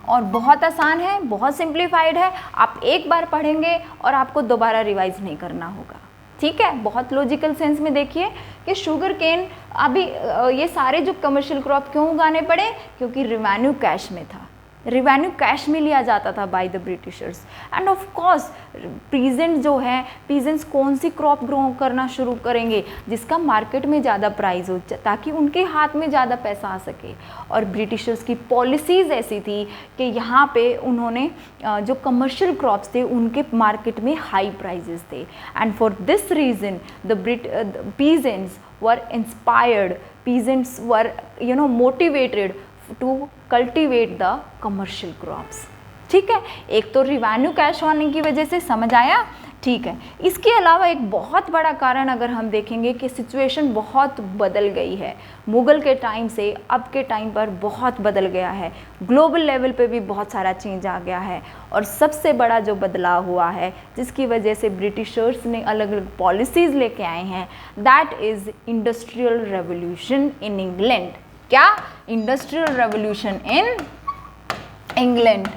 और बहुत आसान है, बहुत सिंप्लीफाइड है, आप एक बार पढ़ेंगे और आपको दोबारा रिवाइज नहीं करना होगा, ठीक है। बहुत लॉजिकल सेंस में देखिए कि शुगर केन, अभी ये सारे जो कमर्शियल क्रॉप क्यों उगाने पड़े? क्योंकि रिवेन्यू कैश में था, रिवेन्यू कैश में लिया जाता था by the Britishers. And of course peasant जो है, पीजेंट्स कौन सी क्रॉप ग्रो करना शुरू करेंगे जिसका मार्केट में ज़्यादा प्राइस हो, ताकि उनके हाथ में ज़्यादा पैसा आ सके। और ब्रिटिशर्स की पॉलिसीज़ ऐसी थी कि यहाँ पे उन्होंने जो कमर्शियल क्रॉप्स थे उनके मार्केट में हाई प्राइजेस थे। And for this reason the peasants were inspired, peasants were motivated to cultivate the commercial crops। ठीक है, एक तो रिवेन्यू कैश होने की वजह से, समझ आया? ठीक है, इसके अलावा एक बहुत बड़ा कारण अगर हम देखेंगे कि सिचुएशन बहुत बदल गई है, मुग़ल के टाइम से अब के टाइम पर बहुत बदल गया है, ग्लोबल लेवल पे भी बहुत सारा चेंज आ गया है। और सबसे बड़ा जो बदलाव हुआ है जिसकी वजह से ब्रिटिशर्स ने अलग अलग पॉलिसीज़ लेके आए हैं, that is industrial revolution in England. क्या? Industrial revolution in England.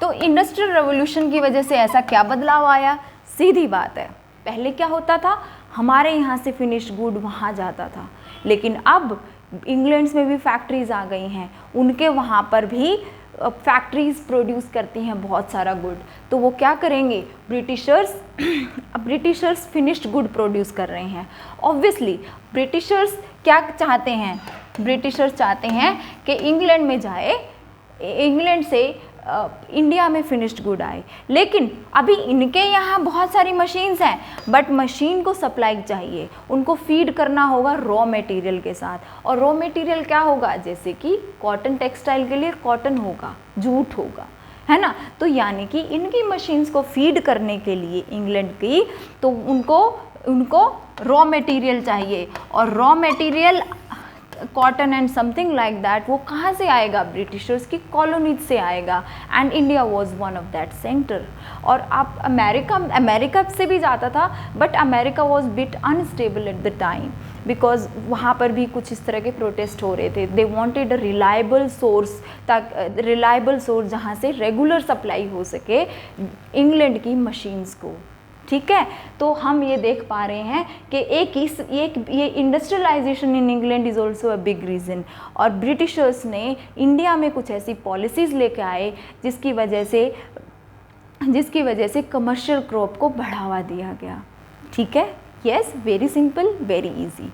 तो इंडस्ट्रियल रेवोल्यूशन की वजह से ऐसा क्या बदलाव आया? सीधी बात है, पहले क्या होता था, हमारे यहाँ से फिनिश्ड गुड वहाँ जाता था, लेकिन अब इंग्लैंड में भी फैक्ट्रीज़ आ गई हैं, उनके वहाँ पर भी फैक्ट्रीज़ प्रोड्यूस करती हैं बहुत सारा गुड। तो वो क्या करेंगे, ब्रिटिशर्स फिनिश्ड गुड प्रोड्यूस कर रहे हैं। ऑब्वियसली ब्रिटिशर्स क्या चाहते हैं, ब्रिटिशर्स चाहते हैं कि इंग्लैंड में जाए, इंग्लैंड से इंडिया में फिनिश्ड गुड आए। लेकिन अभी इनके यहाँ बहुत सारी मशीन्स हैं, बट मशीन को सप्लाई चाहिए, उनको फीड करना होगा रॉ मटेरियल के साथ। और रॉ मटेरियल क्या होगा, जैसे कि कॉटन, टेक्सटाइल के लिए कॉटन होगा, जूट होगा, है ना। तो यानी कि इनकी मशीन्स को फीड करने के लिए इंग्लैंड की, तो उनको रॉ मटेरियल चाहिए। और raw material cotton and something like that, वो कहाँ से आएगा, ब्रिटिशर्स की कॉलोनीज से आएगा। And India was one of that centre. और आप अमेरिका से भी जाता था, but America was bit unstable at the time, because वहाँ पर भी कुछ इस तरह के प्रोटेस्ट हो रहे थे। They wanted a reliable source, reliable source जहाँ से रेगुलर सप्लाई हो सके इंग्लैंड की मशीन्स को। ठीक है, तो हम ये देख पा रहे हैं कि ये industrialization in England is also a big reason. और ब्रिटिशर्स ने इंडिया में कुछ ऐसी पॉलिसीज़ लेके आए जिसकी वजह से कमर्शियल क्रॉप को बढ़ावा दिया गया। ठीक है, yes, very simple, very easy.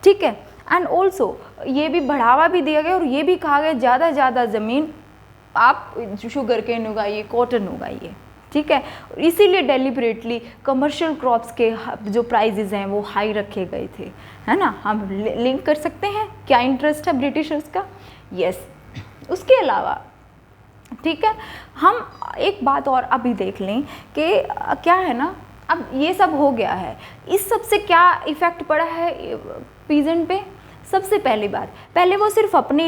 ठीक है, एंड ऑल्सो ये भी बढ़ावा भी दिया गया और ये भी कहा गया ज़्यादा से ज़्यादा ज़मीन आप शुगर केन उगाइए, कॉटन उगाइए। ठीक है, इसीलिए डेलिबरेटली कमर्शियल क्रॉप्स के जो प्राइजेज़ हैं वो हाई रखे गए थे, है ना। हम लिंक कर सकते हैं, क्या इंटरेस्ट है ब्रिटिशर्स का। यस, उसके अलावा ठीक है, हम एक बात और अभी देख लें कि क्या है ना, अब ये सब हो गया है, इस सब से क्या इफ़ेक्ट पड़ा है पीजेंट पे। सबसे पहली बात, पहले वो सिर्फ अपने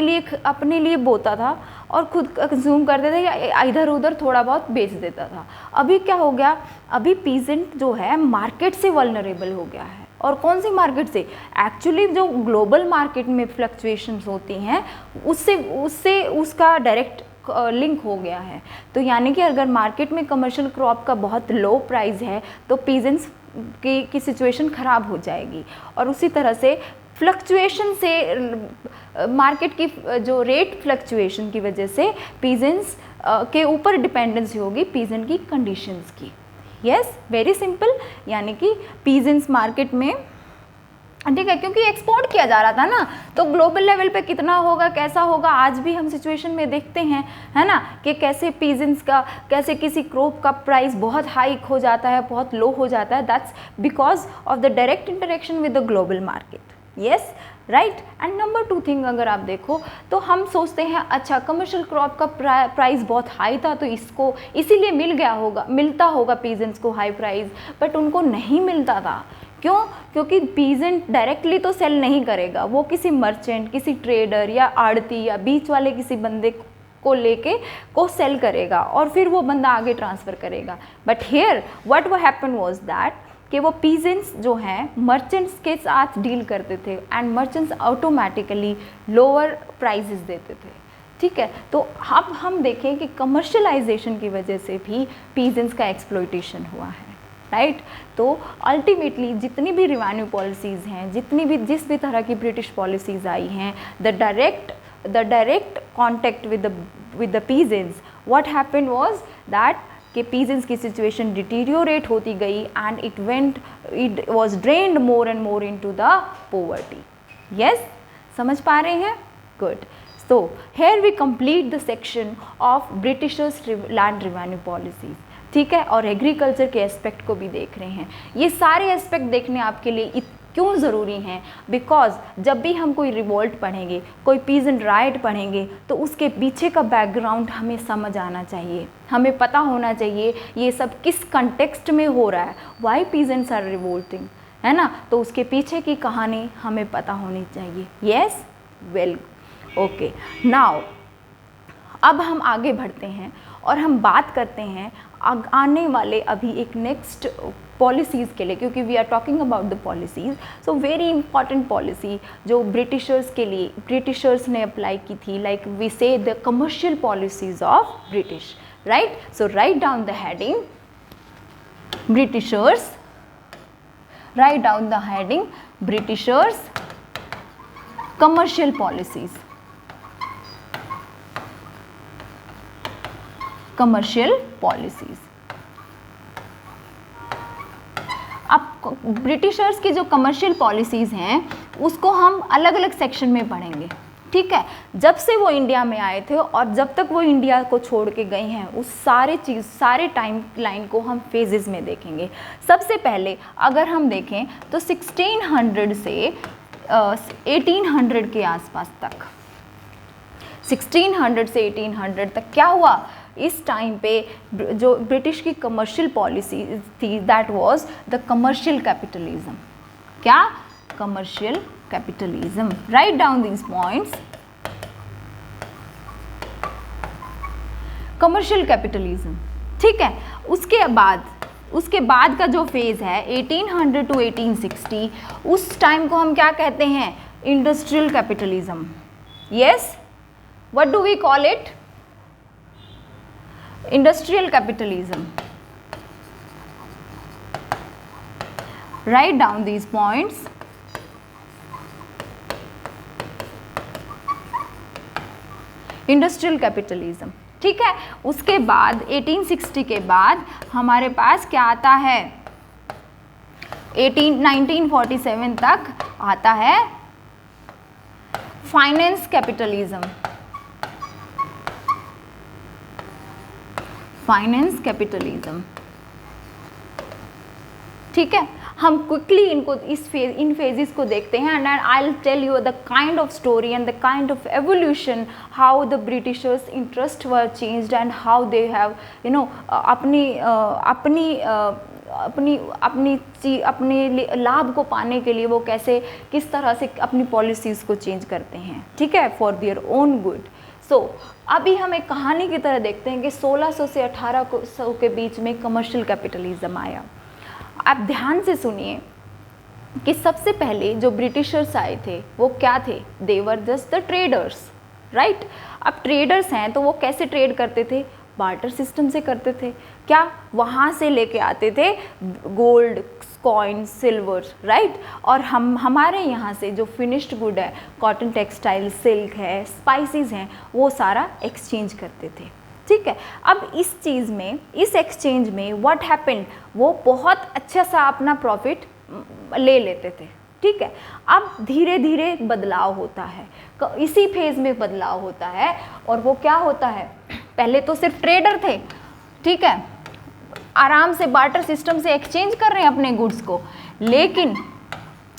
लिए बोता था और खुद कंज्यूम करते थे या इधर उधर थोड़ा बहुत बेच देता था। अभी क्या हो गया, अभी पीजेंट जो है मार्केट से वल्नरेबल हो गया है। और कौन सी मार्केट से, एक्चुअली जो ग्लोबल मार्केट में फ्लक्चुएशंस होती हैं उससे उसका डायरेक्ट लिंक हो गया है। तो यानी कि अगर मार्केट में कमर्शियल क्रॉप का बहुत लो प्राइस है तो पीजेंट्स की सिचुएशन ख़राब हो जाएगी। और उसी तरह से फ्लक्चुएशन से, मार्केट की जो रेट फ्लक्चुएशन की वजह से पीजेंट्स के ऊपर डिपेंडेंसी होगी पीजेंट की कंडीशंस की। यस, वेरी सिंपल, यानी कि पीजेंट्स मार्केट में, ठीक है, क्योंकि एक्सपोर्ट किया जा रहा था ना, तो ग्लोबल लेवल पे कितना होगा, कैसा होगा, आज भी हम सिचुएशन में देखते हैं, है ना, कि कैसे पीजेंट्स का, कैसे किसी क्रॉप का प्राइस बहुत हाइक हो जाता है, बहुत लो हो जाता है। That's because of the direct interaction with the global market. Yes, right. And number 2 thing अगर आप देखो तो हम सोचते हैं अच्छा कमर्शियल क्रॉप का प्राइस बहुत हाई था तो इसको इसीलिए मिलता होगा पीजेंट्स को हाई प्राइस, बट उनको नहीं मिलता था। क्यों? क्योंकि पीजेंट डायरेक्टली तो सेल नहीं करेगा, वो किसी मर्चेंट, किसी ट्रेडर या आड़ती या बीच वाले किसी बंदे को लेके सेल करेगा और फिर वो बंदा आगे ट्रांसफ़र करेगा। But here what happen was that कि वो पीजेंट्स जो हैं मर्चेंट्स के साथ डील करते थे and merchants automatically lower prices देते थे। ठीक है, तो अब हम देखें कि कमर्शलाइजेशन की वजह से भी पीजेंट्स का एक्सप्लॉयटेशन हुआ है, राइट। तो अल्टीमेटली जितनी भी रिवेन्यू पॉलिसीज़ हैं, जिस भी तरह की ब्रिटिश पॉलिसीज़ आई हैं, the direct contact with the peasants, what happened was that कि peasants की situation deteriorate होती गई and it was drained more and more into the poverty. Yes, समझ पा रहे हैं? Good. So here we complete the section of Britishers land revenue policies. ठीक है, और एग्रीकल्चर के एस्पेक्ट को भी देख रहे हैं. ये सारे एस्पेक्ट देखने आपके लिए क्यों ज़रूरी हैं? बिकॉज जब भी हम कोई रिवोल्ट पढ़ेंगे, कोई पीजेंट राइट पढ़ेंगे, तो उसके पीछे का बैकग्राउंड हमें समझ आना चाहिए, हमें पता होना चाहिए ये सब किस कंटेक्स्ट में हो रहा है, वाई पीजेंट्स आर रिवोल्टिंग, है ना. तो उसके पीछे की कहानी हमें पता होनी चाहिए. Yes, well, okay. नाउ अब हम आगे बढ़ते हैं और हम बात करते हैं आने वाले अभी एक नेक्स्ट पॉलिसीज़ के लिए, क्योंकि we are talking about the policies. So very important policy जो ब्रिटिशर्स के लिए ब्रिटिशर्स ने अप्लाई की थी, like we say the commercial policies of British, right. So write down the heading Britishers, write down the heading Britishers commercial policies, commercial policies. अब Britishers की जो commercial policies हैं उसको हम अलग अलग सेक्शन में पढ़ेंगे. ठीक है, जब से वो इंडिया में आए थे और जब तक वो इंडिया को छोड़ के गए हैं उस सारे टाइम लाइन को हम फेजेस में देखेंगे. सबसे पहले अगर हम देखें तो 1600 से 1800 के आसपास तक, 1600 से 1800 तक क्या हुआ. इस टाइम पे जो ब्रिटिश की कमर्शियल पॉलिसी थी that was the commercial capitalism. क्या? Commercial capitalism. Write down these points. Commercial capitalism. ठीक है, उसके बाद का जो फेज है 1800 टू 1860, उस टाइम को हम क्या कहते हैं? Industrial capitalism. Yes, what do we call it? Industrial capitalism. Write down these points. Industrial capitalism. ठीक है, उसके बाद 1860 के बाद हमारे पास क्या आता है? 1947 तक आता है फाइनेंस कैपिटलिज्म. Finance capitalism. ठीक है, हम क्विकली इनको इन फेजेस को देखते हैं and I will tell you the kind of story and the kind of evolution how the Britishers interest were changed and how they have अपने लाभ को पाने के लिए वो कैसे किस तरह से अपनी पॉलिसीज़ को चेंज करते हैं. ठीक है, फॉर देयर ओन गुड. सो अभी हम एक कहानी की तरह देखते हैं कि 1600 से 1800 के बीच में कमर्शियल कैपिटलिज्म आया. आप ध्यान से सुनिए कि सबसे पहले जो ब्रिटिशर्स आए थे वो क्या थे? They were just the traders, right. अब ट्रेडर्स हैं तो वो कैसे ट्रेड करते थे? बार्टर सिस्टम से करते थे. क्या? वहाँ से लेके आते थे गोल्ड, कॉइन, सिल्वर, राइट. और हमारे यहाँ से जो फिनिश्ड गुड है, कॉटन टेक्सटाइल, सिल्क है, स्पाइसेस हैं, वो सारा एक्सचेंज करते थे. ठीक है, अब इस चीज़ में, इस एक्सचेंज में व्हाट हैपेंड, वो बहुत अच्छा सा अपना प्रॉफिट ले लेते थे. ठीक है, अब धीरे धीरे बदलाव होता है, इसी फेज में बदलाव होता है. और वो क्या होता है? पहले तो सिर्फ ट्रेडर थे, ठीक है, आराम से बार्टर सिस्टम से एक्सचेंज कर रहे हैं अपने गुड्स को. लेकिन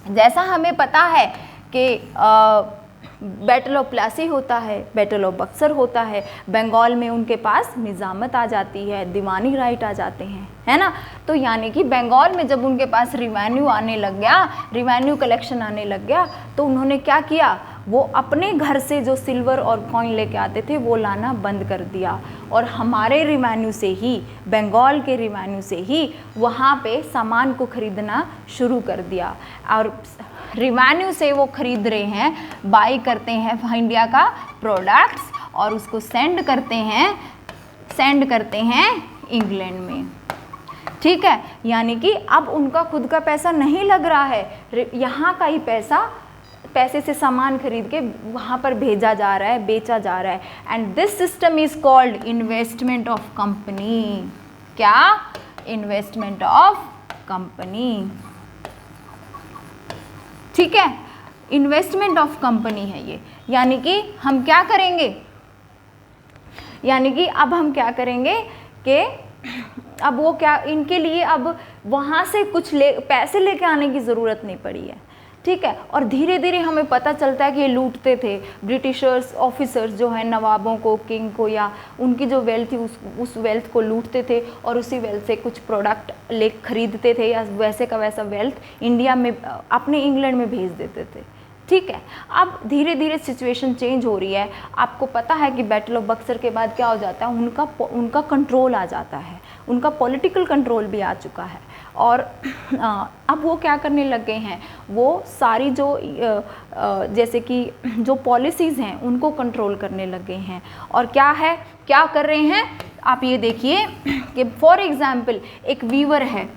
जैसा हमें पता है कि बैटल ऑफ प्लासी होता है, बैटल ऑफ बक्सर होता है, बंगाल में उनके पास निज़ामत आ जाती है, दीवानी राइट आ जाते हैं, है ना. तो यानी कि बंगाल में जब उनके पास रिवेन्यू आने लग गया, रिवेन्यू कलेक्शन आने लग गया, तो उन्होंने क्या किया? वो अपने घर से जो सिल्वर और कॉइन लेके आते थे वो लाना बंद कर दिया और हमारे रिवेन्यू से ही, बंगाल के रिवेन्यू से ही वहाँ पे सामान को ख़रीदना शुरू कर दिया. और रिवेन्यू से वो ख़रीद रहे हैं, बाई करते हैं इंडिया का प्रोडक्ट्स और उसको सेंड करते हैं इंग्लैंड में. ठीक है, यानी कि अब उनका खुद का पैसा नहीं लग रहा है, यहाँ का ही पैसा पैसे से सामान खरीद के वहाँ पर भेजा जा रहा है, बेचा जा रहा है। And this system is called investment of company. क्या? Investment of company. ठीक है, इन्वेस्टमेंट ऑफ कंपनी है ये। यानी कि हम क्या करेंगे, यानी कि अब हम क्या करेंगे कि अब वो क्या, इनके लिए अब वहाँ से कुछ पैसे लेके आने की ज़रूरत नहीं पड़ी है। ठीक है, और धीरे धीरे हमें पता चलता है कि ये लूटते थे, ब्रिटिशर्स ऑफिसर्स जो है नवाबों को, किंग को, या उनकी जो वेल्थ थी उस वेल्थ को लूटते थे और उसी वेल्थ से कुछ प्रोडक्ट खरीदते थे, या वैसे का वैसा वेल्थ इंडिया में अपने इंग्लैंड में भेज देते थे। ठीक है, अब धीरे धीरे सिचुएशन चेंज हो रही है। आपको पता है कि बैटल ऑफ बक्सर के बाद क्या हो जाता है, उनका कंट्रोल आ जाता है, उनका पॉलिटिकल कंट्रोल भी आ चुका है। और अब वो क्या करने लग गए हैं, वो सारी जो जैसे कि जो पॉलिसीज़ हैं उनको कंट्रोल करने लग गए हैं। और क्या है, क्या कर रहे हैं, आप ये देखिए कि फॉर एग्ज़ाम्पल एक वीवर है,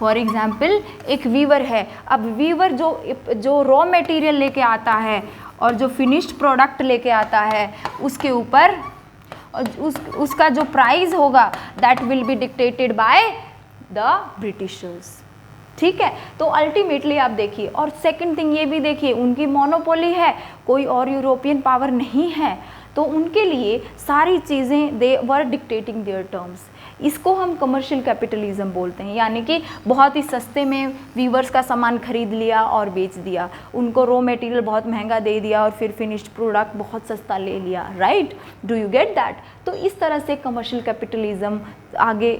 एक वीवर है। अब वीवर जो रॉ मटेरियल लेके आता है और जो फिनिश्ड प्रोडक्ट लेके आता है, उसके ऊपर उसका जो प्राइस होगा that will be dictated by the Britishers. ठीक है, तो अल्टीमेटली आप देखिए, और सेकंड थिंग ये भी देखिए, उनकी मोनोपोली है, कोई और यूरोपियन पावर नहीं है, तो उनके लिए सारी चीज़ें दे वर डिक्टेटिंग देयर टर्म्स। इसको हम कमर्शियल कैपिटलिज्म बोलते हैं। यानी कि बहुत ही सस्ते में वीवर्स का सामान खरीद लिया और बेच दिया, उनको रॉ मटेरियल बहुत महंगा दे दिया और फिर फिनिश्ड प्रोडक्ट बहुत सस्ता ले लिया। Right, do you get that? तो इस तरह से कमर्शियल कैपिटलिज्म आगे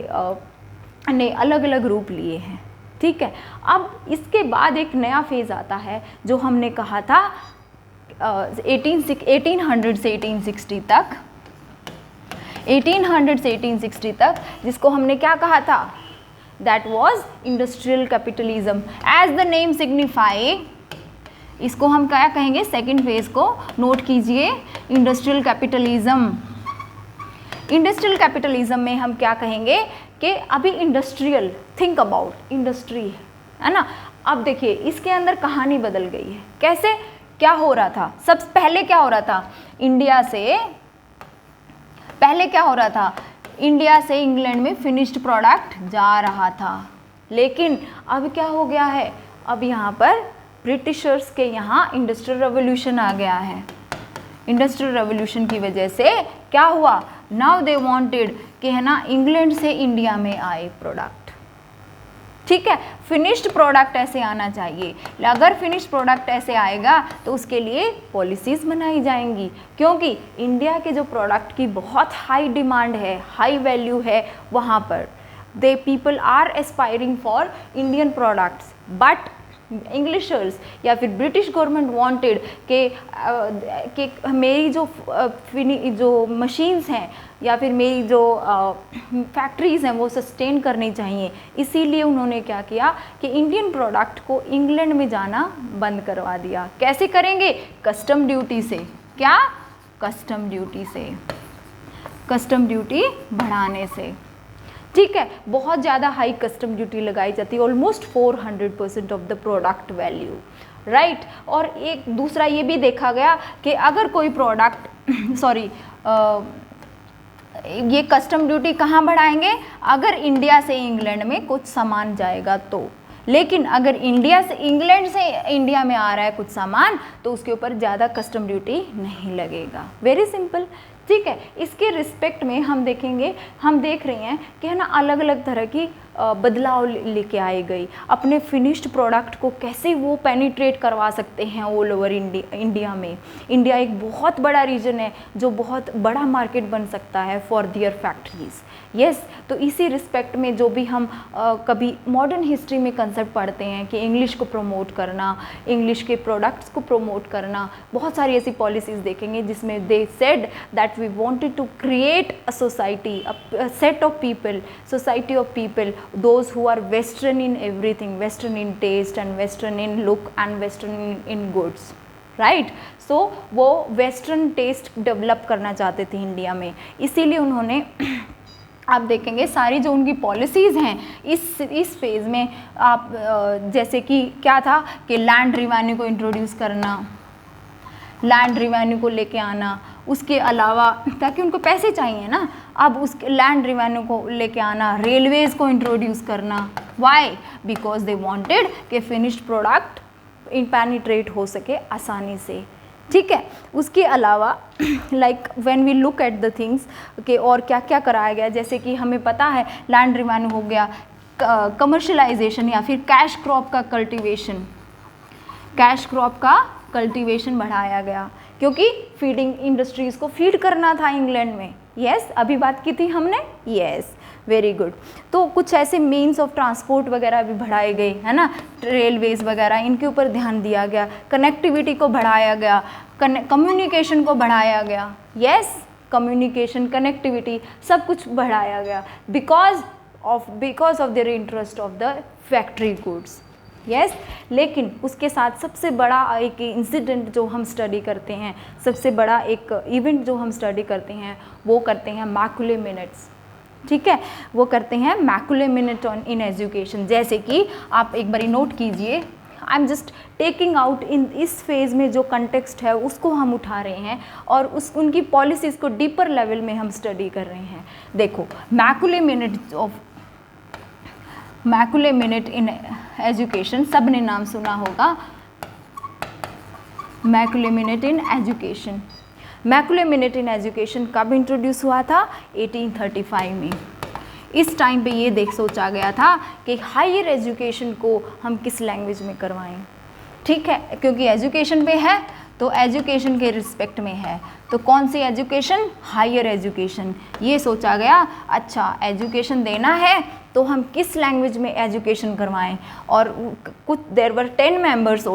ने अलग अलग रूप लिए हैं। ठीक है, अब इसके बाद एक नया फेज़ आता है जो हमने कहा था 1800 से 1860 तक, 1800 से 1860 तक, जिसको हमने क्या कहा था, that was industrial capitalism. As the name signify, इसको हम क्या कहेंगे, सेकंड फेज को नोट कीजिए, इंडस्ट्रियल कैपिटलिज्म। इंडस्ट्रियल कैपिटलिज्म में हम क्या कहेंगे कि अभी इंडस्ट्रियल, थिंक अबाउट इंडस्ट्री है ना। अब देखिए इसके अंदर कहानी बदल गई है। कैसे, क्या हो रहा था, सबसे पहले क्या हो रहा था, इंडिया से पहले क्या हो रहा था, इंडिया से इंग्लैंड में फिनिश्ड प्रोडक्ट जा रहा था। लेकिन अब क्या हो गया है, अब यहाँ पर ब्रिटिशर्स के यहाँ इंडस्ट्रियल रेवोल्यूशन आ गया है। इंडस्ट्रियल रेवोल्यूशन की वजह से क्या हुआ, नाउ दे वांटेड कि है ना इंग्लैंड से इंडिया में आए प्रोडक्ट। ठीक है, फिनिश्ड प्रोडक्ट ऐसे आना चाहिए। अगर फिनिश्ड प्रोडक्ट ऐसे आएगा तो उसके लिए पॉलिसीज़ बनाई जाएंगी, क्योंकि इंडिया के जो प्रोडक्ट की बहुत हाई डिमांड है, हाई वैल्यू है, वहाँ पर the people are aspiring for Indian products. But Englishers या फिर ब्रिटिश गवर्नमेंट वांटेड कि मेरी जो मशीन्स हैं या फिर मेरी जो फैक्ट्रीज़ हैं वो सस्टेन करनी चाहिए। इसीलिए उन्होंने क्या किया कि इंडियन प्रोडक्ट को इंग्लैंड में जाना बंद करवा दिया। कैसे करेंगे, कस्टम ड्यूटी से। क्या, कस्टम ड्यूटी से, कस्टम ड्यूटी बढ़ाने से। ठीक है, बहुत ज़्यादा हाई कस्टम ड्यूटी लगाई जाती है, almost 400% of the product value. Right, और एक दूसरा ये भी देखा गया कि अगर कोई प्रोडक्ट ये कस्टम ड्यूटी कहाँ बढ़ाएंगे, अगर इंडिया से इंग्लैंड में कुछ सामान जाएगा तो। लेकिन अगर इंडिया से इंग्लैंड से इंडिया में आ रहा है कुछ सामान तो उसके ऊपर ज़्यादा कस्टम ड्यूटी नहीं लगेगा। Very simple. ठीक है, इसके रिस्पेक्ट में हम देखेंगे, हम देख रहे हैं कि है ना अलग अलग तरह की बदलाव लेके आई गई। अपने फिनिश्ड प्रोडक्ट को कैसे वो पेनिट्रेट करवा सकते हैं ऑल ओवर इंडिया में। इंडिया एक बहुत बड़ा रीजन है जो बहुत बड़ा मार्केट बन सकता है फॉर दियर फैक्ट्रीज। यस, तो इसी रिस्पेक्ट में जो भी हम कभी मॉडर्न हिस्ट्री में कंसेप्ट पढ़ते हैं कि इंग्लिश को प्रमोट करना, इंग्लिश के प्रोडक्ट्स को प्रमोट करना, बहुत सारी ऐसी पॉलिसीज़ देखेंगे जिसमें they said that we wanted to create a society, a set of people, society of people, those who are western in everything, western in taste and western in look and western in goods, right? so वो western taste develop करना चाहते थे India में। इसीलिए उन्होंने आप देखेंगे सारी जो उनकी पॉलिसीज़ हैं इस फेज़ में, आप जैसे कि क्या था कि लैंड रिवेन्यू को इंट्रोड्यूस करना, लैंड रिवेन्यू को लेके आना, उसके अलावा ताकि उनको पैसे चाहिए ना, अब उस लैंड रिवेन्यू को लेके आना, रेलवेज़ को इंट्रोड्यूस करना। वाई? बिकॉज दे वांटेड कि फिनिश्ड प्रोडक्ट पेनिट्रेट हो सके आसानी से, ठीक है। उसके अलावा like when we look at the things कि और क्या क्या कराया गया, जैसे कि हमें पता है लैंड रिवेन्यू हो गया, कमर्शलाइजेशन या फिर कैश क्रॉप का कल्टीवेशन, कैश क्रॉप का कल्टीवेशन बढ़ाया गया क्योंकि फीडिंग इंडस्ट्रीज़ को फीड करना था इंग्लैंड में। यस, अभी बात की थी हमने। Yes, very good. तो कुछ ऐसे मीन्स ऑफ ट्रांसपोर्ट वगैरह भी बढ़ाए गए, है ना, रेलवेज़ वगैरह, इनके ऊपर ध्यान दिया गया, कनेक्टिविटी को बढ़ाया गया, कम्युनिकेशन को बढ़ाया गया। यस, कम्युनिकेशन, कनेक्टिविटी सब कुछ बढ़ाया गया because of their interest of the factory goods. Yes, लेकिन उसके साथ सबसे बड़ा एक इंसिडेंट जो हम स्टडी करते हैं, सबसे बड़ा एक इवेंट जो हम स्टडी करते हैं, वो करते हैं मैकुले मिनट्स, ठीक है, वो करते हैं Macaulay minute on in education. जैसे कि आप एक बारी नोट कीजिए, I am just taking out in इस फेज़ में जो कंटेक्स्ट है उसको हम उठा रहे हैं और उनकी पॉलिसीज़ को डीपर लेवल में हम स्टडी कर रहे हैं। देखो, मैकुले मिनट इन एजुकेशन, सब ने नाम सुना होगा, Macaulay minute in education. Macaulay minute in education कब इंट्रोड्यूस हुआ था? 1835 में। इस टाइम पे ये सोचा गया था कि हायर एजुकेशन को हम किस लैंग्वेज में करवाएं, ठीक है, क्योंकि एजुकेशन पे है तो एजुकेशन के रिस्पेक्ट में है, तो कौन सी एजुकेशन? Higher education. ये सोचा गया, अच्छा एजुकेशन देना है तो हम किस लैंग्वेज में एजुकेशन करवाएं। और कुछ देयर वर 10 मेंबर्स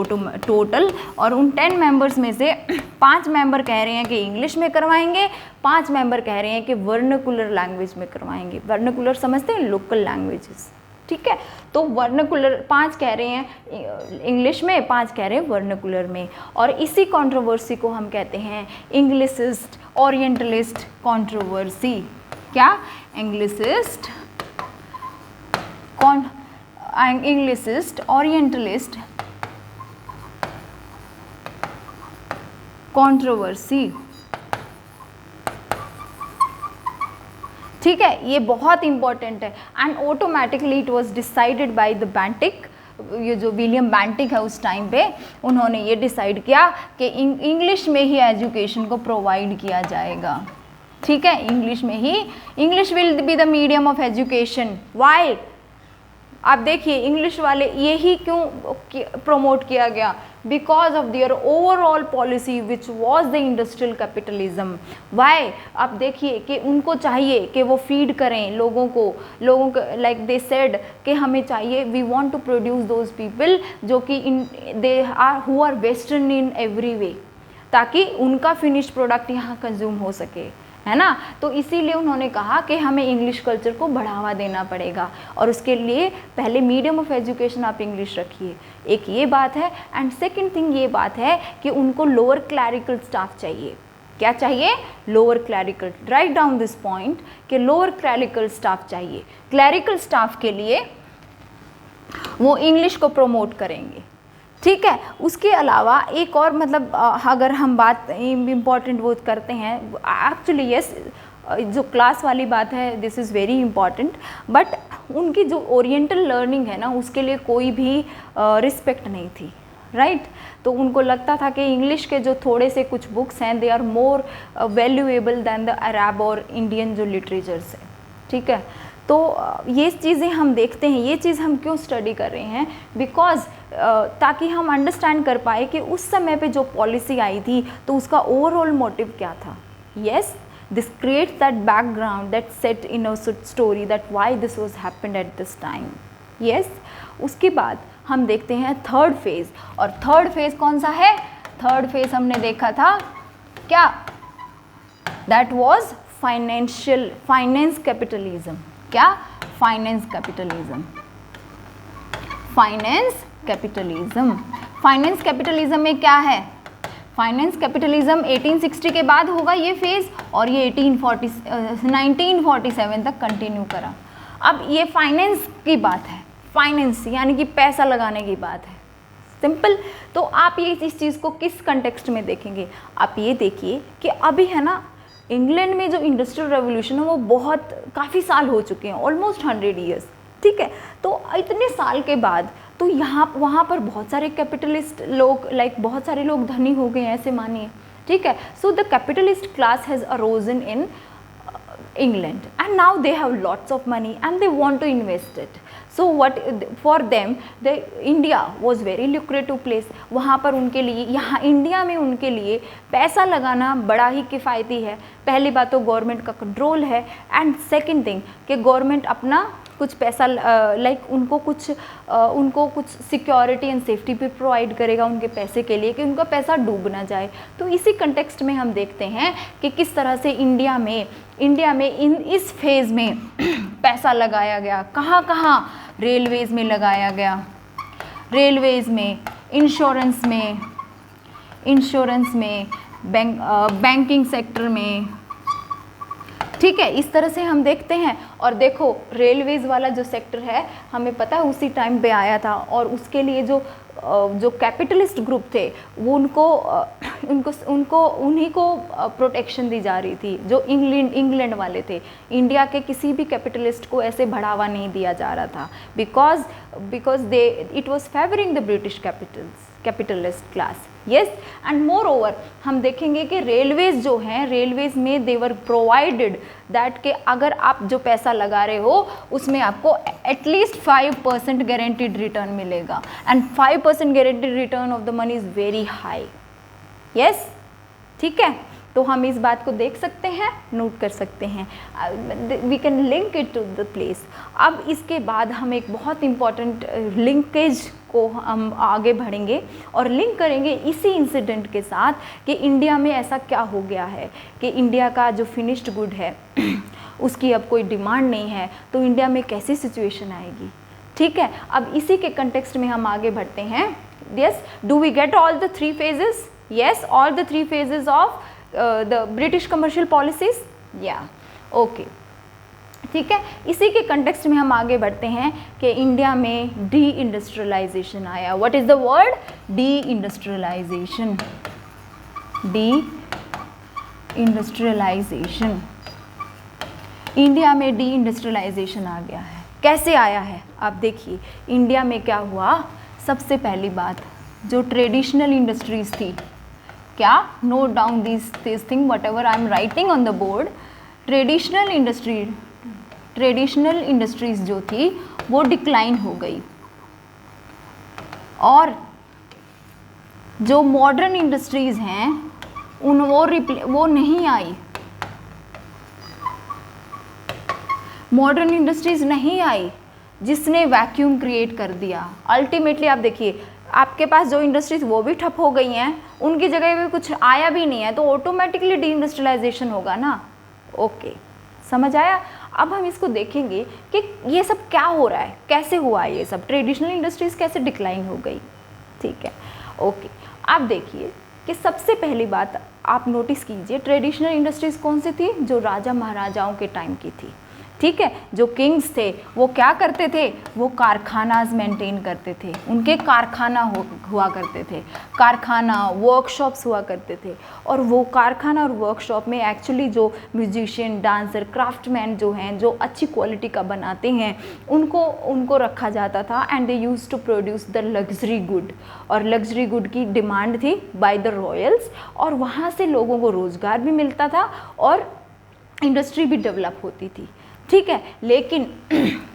टोटल, और उन 10 मेंबर्स में से 5 मेंबर कह रहे हैं कि इंग्लिश में करवाएंगे, 5 मेंबर कह रहे हैं कि वर्नाकुलर लैंग्वेज में करवाएंगे। वर्नाकुलर समझते हैं? लोकल लैंग्वेजेस, ठीक है। तो वर्नाकुलर 5 कह रहे हैं इंग्लिश में, 5 कह रहे हैं वर्नाकुलर में, और इसी कंट्रोवर्सी को हम कहते हैं इंग्लिसिस्ट ओरिएंटलिस्ट कंट्रोवर्सी। क्या? इंग्लिसिस्ट ओरिएंटलिस्ट कंट्रोवर्सी, ठीक है, ये बहुत इंपॉर्टेंट है। And automatically it was decided by the Bentinck, ये जो विलियम बैंटिक है उस टाइम पे, उन्होंने ये डिसाइड किया कि इंग्लिश में ही एजुकेशन को प्रोवाइड किया जाएगा, ठीक है, इंग्लिश में ही, English will be the medium of education. Why? आप देखिए इंग्लिश वाले यही क्यों प्रमोट किया गया? Because of their overall policy which was the industrial capitalism. Why? आप देखिए कि उनको चाहिए कि वो फीड करें लोगों को लाइक दे सेड कि हमें चाहिए, we want to produce those people जो कि they are who are western in every way, ताकि उनका फिनिश्ड प्रोडक्ट यहाँ कंज्यूम हो सके, है ना। तो इसीलिए उन्होंने कहा कि हमें इंग्लिश कल्चर को बढ़ावा देना पड़ेगा, और उसके लिए पहले मीडियम ऑफ एजुकेशन आप इंग्लिश रखिए, एक ये बात है। एंड सेकंड थिंग ये बात है कि उनको लोअर क्लैरिकल स्टाफ चाहिए। क्या चाहिए? Lower clerical. Write down this point कि लोअर क्लैरिकल स्टाफ चाहिए। क्लैरिकल स्टाफ के लिए वो इंग्लिश को प्रमोट करेंगे, ठीक है। उसके अलावा एक और मतलब अगर हम बात इम्पॉर्टेंट वो करते हैं, एक्चुअली यस, जो क्लास वाली बात है this is very important, but उनकी जो ओरिएंटल लर्निंग है ना उसके लिए कोई भी रिस्पेक्ट नहीं थी, राइट। तो उनको लगता था कि इंग्लिश के जो थोड़े से कुछ बुक्स हैं they are more valuable than the Arab और इंडियन जो लिटरेचर्स है, ठीक है। तो ये चीज़ें हम देखते हैं, ये चीज़ हम क्यों स्टडी कर रहे हैं? बिकॉज ताकि हम अंडरस्टैंड कर पाए कि उस समय पे जो पॉलिसी आई थी तो उसका ओवरऑल मोटिव क्या था। Yes, this creates that background that set in a story that why this was happened at this time. Yes, उसके बाद हम देखते हैं थर्ड फेज़, और थर्ड फेज़ कौन सा है? थर्ड फेज़ हमने देखा था क्या? That was finance capitalism. क्या? Finance capitalism. फाइनेंस कैपिटलिज्म में क्या है? फाइनेंस कैपिटलिज्म 1860 के बाद होगा ये फेज़, और ये 1947 तक कंटिन्यू करा। अब ये फाइनेंस की बात है, फाइनेंस यानी कि पैसा लगाने की बात है, सिंपल। तो आप ये इस चीज़ को किस कंटेक्स्ट में देखेंगे? आप ये देखिए कि अभी है ना, इंग्लैंड में जो इंडस्ट्रियल रेवोल्यूशन है वो बहुत काफ़ी साल हो चुके हैं, ऑलमोस्ट 100 ईयर्स, ठीक है। तो इतने साल के बाद तो वहाँ पर बहुत सारे कैपिटलिस्ट लोग, बहुत सारे लोग धनी हो गए हैं, ऐसे मानिए, ठीक है। So the capitalist class has arisen in England, and now they have lots of money and they want to invest it. So what for them, the India was very lucrative place. वहाँ पर उनके लिए, यहाँ India में उनके लिए पैसा लगाना बड़ा ही किफ़ायती है। पहली बात तो गवर्नमेंट का कंट्रोल है, एंड सेकंड थिंग कि गवर्नमेंट अपना कुछ पैसा उनको कुछ सिक्योरिटी एंड सेफ्टी भी प्रोवाइड करेगा उनके पैसे के लिए, कि उनका पैसा डूब ना जाए। तो इसी कंटेक्स्ट में हम देखते हैं कि किस तरह से इंडिया में इस फेज़ में पैसा लगाया गया। कहाँ कहाँ? रेलवेज़ में लगाया गया, रेलवेज़ में, इंश्योरेंस में, बैंकिंग सेक्टर में, ठीक है। इस तरह से हम देखते हैं। और देखो रेलवेज़ वाला जो सेक्टर है हमें पता है उसी टाइम पे आया था, और उसके लिए जो कैपिटलिस्ट ग्रुप थे वो उन्हीं को प्रोटेक्शन दी जा रही थी, जो इंग्लैंड वाले थे। इंडिया के किसी भी कैपिटलिस्ट को ऐसे बढ़ावा नहीं दिया जा रहा था, because it was favouring the British capitalist class. Yes, and more over हम देखेंगे कि रेलवेज़ जो हैं, रेलवेज़ में देवर प्रोवाइडेड दैट कि अगर आप जो पैसा लगा रहे हो उसमें आपको एटलीस्ट 5% गारंटीड रिटर्न मिलेगा, and 5% guaranteed return of the money is very high. Yes, ठीक है। तो हम इस बात को देख सकते हैं, नोट कर सकते हैं, we can link it to the place. अब इसके बाद हम एक बहुत इम्पॉर्टेंट लिंकेज को हम आगे बढ़ेंगे और लिंक करेंगे इसी इंसिडेंट के साथ कि इंडिया में ऐसा क्या हो गया है कि इंडिया का जो फिनिश्ड गुड है उसकी अब कोई डिमांड नहीं है, तो इंडिया में कैसी सिचुएशन आएगी, ठीक है। अब इसी के कंटेक्स्ट में हम आगे बढ़ते हैं। Yes, do we get all the 3 phases? Yes, all the 3 phases of the British commercial policies? Yeah, okay, ठीक है। इसी के कंटेक्स्ट में हम आगे बढ़ते हैं कि इंडिया में डी इंडस्ट्रियलाइजेशन आया। What is the word? Deindustrialization. Deindustrialization, India में डी इंडस्ट्रियलाइजेशन आ गया है। कैसे आया है? आप देखिए इंडिया में क्या हुआ। सबसे पहली बात, जो ट्रेडिशनल इंडस्ट्रीज़ थी, क्या, note down this thing what ever I am writing on the board. Traditional industries जो थी वो डिक्लाइन हो गई, और जो मॉडर्न इंडस्ट्रीज़ हैं वो नहीं आई, मॉडर्न इंडस्ट्रीज़ नहीं आई, जिसने वैक्यूम क्रिएट कर दिया। अल्टीमेटली आप देखिए आपके पास जो इंडस्ट्रीज़ वो भी ठप हो गई हैं, उनकी जगह पे कुछ आया भी नहीं है, तो ऑटोमेटिकली डी इंडस्ट्रियलाइजेशन होगा ना। ओके, समझ आया। अब हम इसको देखेंगे कि ये सब क्या हो रहा है, कैसे हुआ है ये सब, ट्रेडिशनल इंडस्ट्रीज़ कैसे डिक्लाइन हो गई, ठीक है। ओके, आप देखिए कि सबसे पहली बात आप नोटिस कीजिए, ट्रेडिशनल इंडस्ट्रीज़ कौन सी थी? जो राजा महाराजाओं के टाइम की थी, ठीक है। जो किंग्स थे वो क्या करते थे? वो कारखानाज मेंटेन करते थे, उनके कारखाना हुआ करते थे, कारखाना वर्कशॉप्स हुआ करते थे, और वो कारखाना और वर्कशॉप में एक्चुअली जो म्यूजिशियन, डांसर, क्राफ्टमैन जो हैं, जो अच्छी क्वालिटी का बनाते हैं, उनको रखा जाता था, and they used to produce the luxury good, और लग्जरी गुड की डिमांड थी बाय द रॉयल्स, और वहाँ से लोगों को रोज़गार भी मिलता था और इंडस्ट्री भी डेवलप होती थी, ठीक है। लेकिन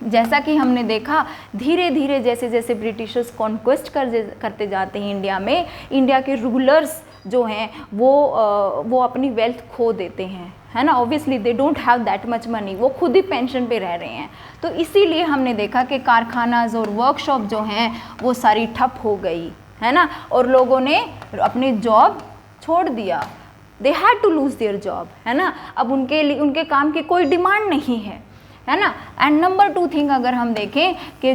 जैसा कि हमने देखा, धीरे धीरे जैसे जैसे ब्रिटिशर्स कॉन्क्वेस्ट करते जाते हैं इंडिया में, इंडिया के रूलर्स जो हैं वो अपनी वेल्थ खो देते हैं, है ना। Obviously they don't have that much money, वो खुद ही पेंशन पे रह रहे हैं, तो इसीलिए हमने देखा कि कारखानाज और वर्कशॉप जो हैं वो सारी ठप हो गई, है ना, और लोगों ने अपनी जॉब छोड़ दिया। They had to lose their job, है ना। अब उनके काम की कोई डिमांड नहीं है ना। एंड नंबर 2 थिंग अगर हम देखें कि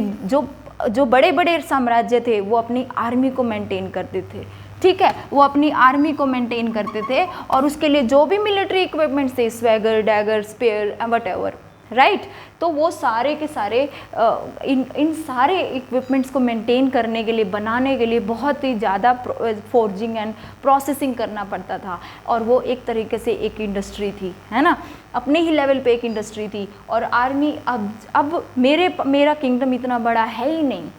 जो बड़े बड़े साम्राज्य थे वो अपनी आर्मी को मेंटेन करते थे, ठीक है, वो अपनी आर्मी को मेंटेन करते थे और उसके लिए जो भी मिलिट्री इक्विपमेंट्स थे, swagger, dagger, spare, what right, तो वो सारे के सारे इन सारे इक्विपमेंट्स को मेंटेन करने के लिए, बनाने के लिए बहुत ही ज़्यादा फोर्जिंग एंड प्रोसेसिंग करना पड़ता था। और वो एक तरीके से एक इंडस्ट्री थी, है ना, अपने ही लेवल पे एक इंडस्ट्री थी। और आर्मी अब मेरा किंगडम इतना बड़ा है ही नहीं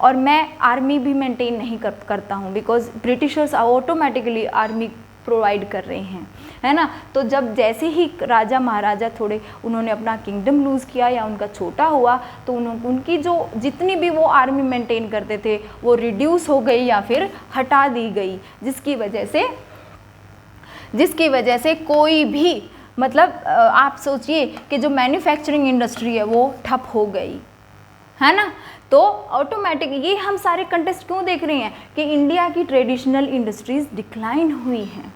और मैं आर्मी भी मेंटेन नहीं करता हूँ, because Britishers automatically army provide कर रहे हैं, है ना। तो जब जैसे ही राजा महाराजा थोड़े उन्होंने अपना किंगडम लूज़ किया या उनका छोटा हुआ, तो उनकी जो जितनी भी वो आर्मी मेंटेन करते थे वो रिड्यूस हो गई या फिर हटा दी गई, जिसकी वजह से कोई भी मतलब आप सोचिए कि जो मैन्युफैक्चरिंग इंडस्ट्री है वो ठप हो गई, है ना। तो ऑटोमेटिक ये हम सारे कंटेस्ट क्यों देख रहे हैं कि इंडिया की ट्रेडिशनल इंडस्ट्रीज डिक्लाइन हुई हैं।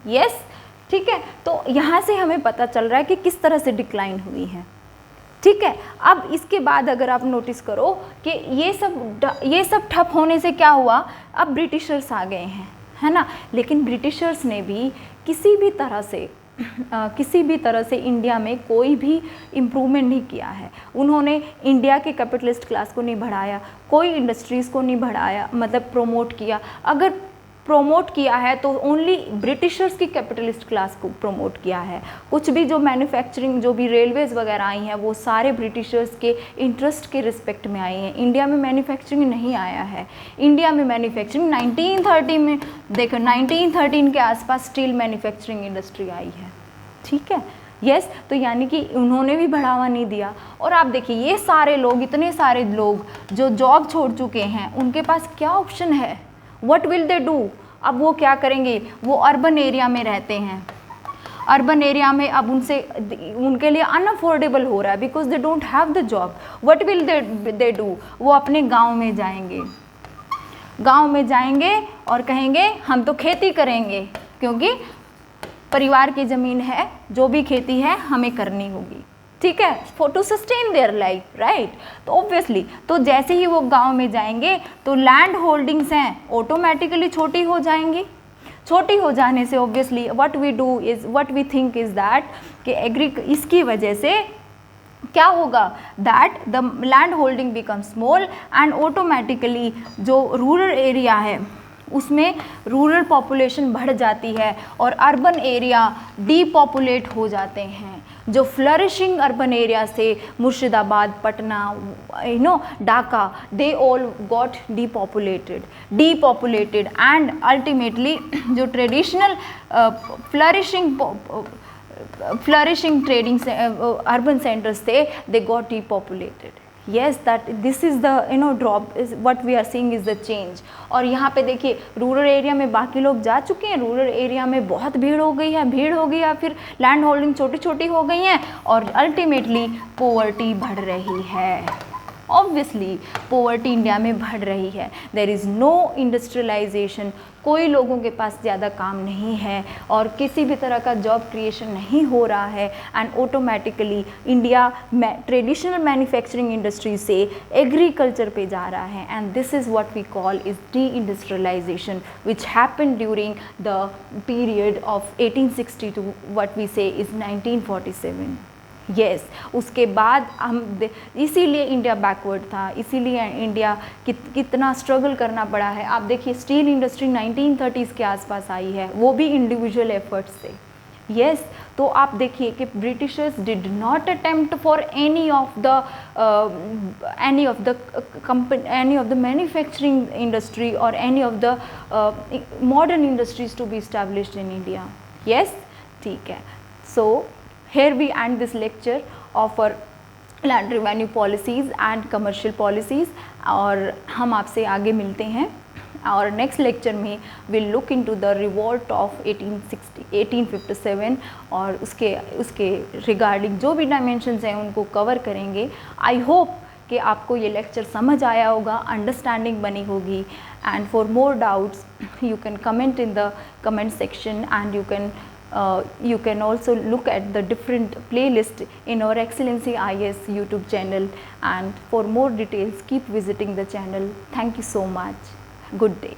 यस, ठीक है, तो यहाँ से हमें पता चल रहा है कि किस तरह से डिक्लाइन हुई हैं। ठीक है, अब इसके बाद अगर आप नोटिस करो कि ये सब ठप होने से क्या हुआ, अब ब्रिटिशर्स आ गए हैं, है ना। लेकिन ब्रिटिशर्स ने भी किसी भी तरह से इंडिया में कोई भी इम्प्रूवमेंट नहीं किया है। उन्होंने इंडिया के कैपिटलिस्ट क्लास को नहीं बढ़ाया, कोई इंडस्ट्रीज़ को नहीं बढ़ाया, मतलब प्रोमोट किया। अगर प्रोमोट किया है तो ओनली ब्रिटिशर्स की कैपिटलिस्ट क्लास को प्रोमोट किया है। कुछ भी जो मैन्युफैक्चरिंग, जो भी रेलवेज़ वगैरह आई हैं, वो सारे ब्रिटिशर्स के इंटरेस्ट के रिस्पेक्ट में आई हैं। इंडिया में मैन्युफैक्चरिंग नहीं आया है। इंडिया में मैन्युफैक्चरिंग 1930 में, देखो 1913 के आसपास स्टील मैन्युफैक्चरिंग इंडस्ट्री आई है, ठीक है। यस, तो यानी कि उन्होंने भी बढ़ावा नहीं दिया। और आप देखिए ये सारे लोग, इतने सारे लोग जो जॉब छोड़ चुके हैं, उनके पास क्या ऑप्शन है, व्हाट विल दे डू। अब वो क्या करेंगे, वो अर्बन एरिया में रहते हैं। अर्बन एरिया में अब उनके लिए अनअफोर्डेबल हो रहा है, because they don't have the job. What will they do, वो अपने गांव में जाएंगे और कहेंगे हम तो खेती करेंगे, क्योंकि परिवार की ज़मीन है, जो भी खेती है हमें करनी होगी, ठीक है, for to sustain their life, right. तो ऑब्वियसली, तो जैसे ही वो गांव में जाएंगे तो लैंड होल्डिंग्स हैं ऑटोमेटिकली छोटी हो जाएंगी। छोटी हो जाने से obviously what we think is that कि इसकी वजह से क्या होगा, that the land holding become small and automatically जो रूरल एरिया है उसमें रूरल पॉपुलेशन बढ़ जाती है और अर्बन एरिया डीपॉपुलेट हो जाते हैं। जो फ्लरिशिंग अर्बन एरिया से Murshidabad, Patna, Dhaka, they all got depopulated and ultimately जो traditional flourishing trading urban centres थे, they got depopulated. yes, that this is the drop is what we are seeing is the change। और यहाँ पे देखिए rural area में बाकी लोग जा चुके हैं, रूरल एरिया में बहुत भीड़ हो गई या फिर लैंड होल्डिंग छोटी छोटी हो गई हैं और अल्टीमेटली पॉवर्टी बढ़ रही है। ऑब्वियसली पॉवर्टी इंडिया में बढ़ रही है। देयर इज़ नो इंडस्ट्रियलाइजेशन, कोई लोगों के पास ज़्यादा काम नहीं है और किसी भी तरह का जॉब क्रिएशन नहीं हो रहा है and automatically India traditional manufacturing industry से एग्रीकल्चर पे जा रहा है and this is what we call is deindustrialization which happen during the period of 1860 to what we say is 1947। Yes, उसके बाद इसीलिए इंडिया बैकवर्ड था, इसीलिए इंडिया कितना स्ट्रगल करना पड़ा है। आप देखिए स्टील इंडस्ट्री 1930s के आसपास आई है, वो भी इंडिविजुअल एफर्ट्स से। यस, तो आप देखिए कि Britishers did not attempt for any of the manufacturing industry और any of the modern industries to be established in India. Yes, ठीक है। सो here we end this lecture of our land revenue policies and commercial policies और हम आपसे आगे मिलते हैं और नेक्स्ट लेक्चर में we'll look into the revolt of 1857 और उसके रिगार्डिंग जो भी डायमेंशंस हैं उनको कवर करेंगे। आई होप कि आपको ये लेक्चर समझ आया होगा, अंडरस्टैंडिंग बनी होगी and for more doubts you can comment in the comment section and you can also look at the different playlist in our Excellency IAS YouTube channel, and for more details keep visiting the channel. Thank you so much. Good day.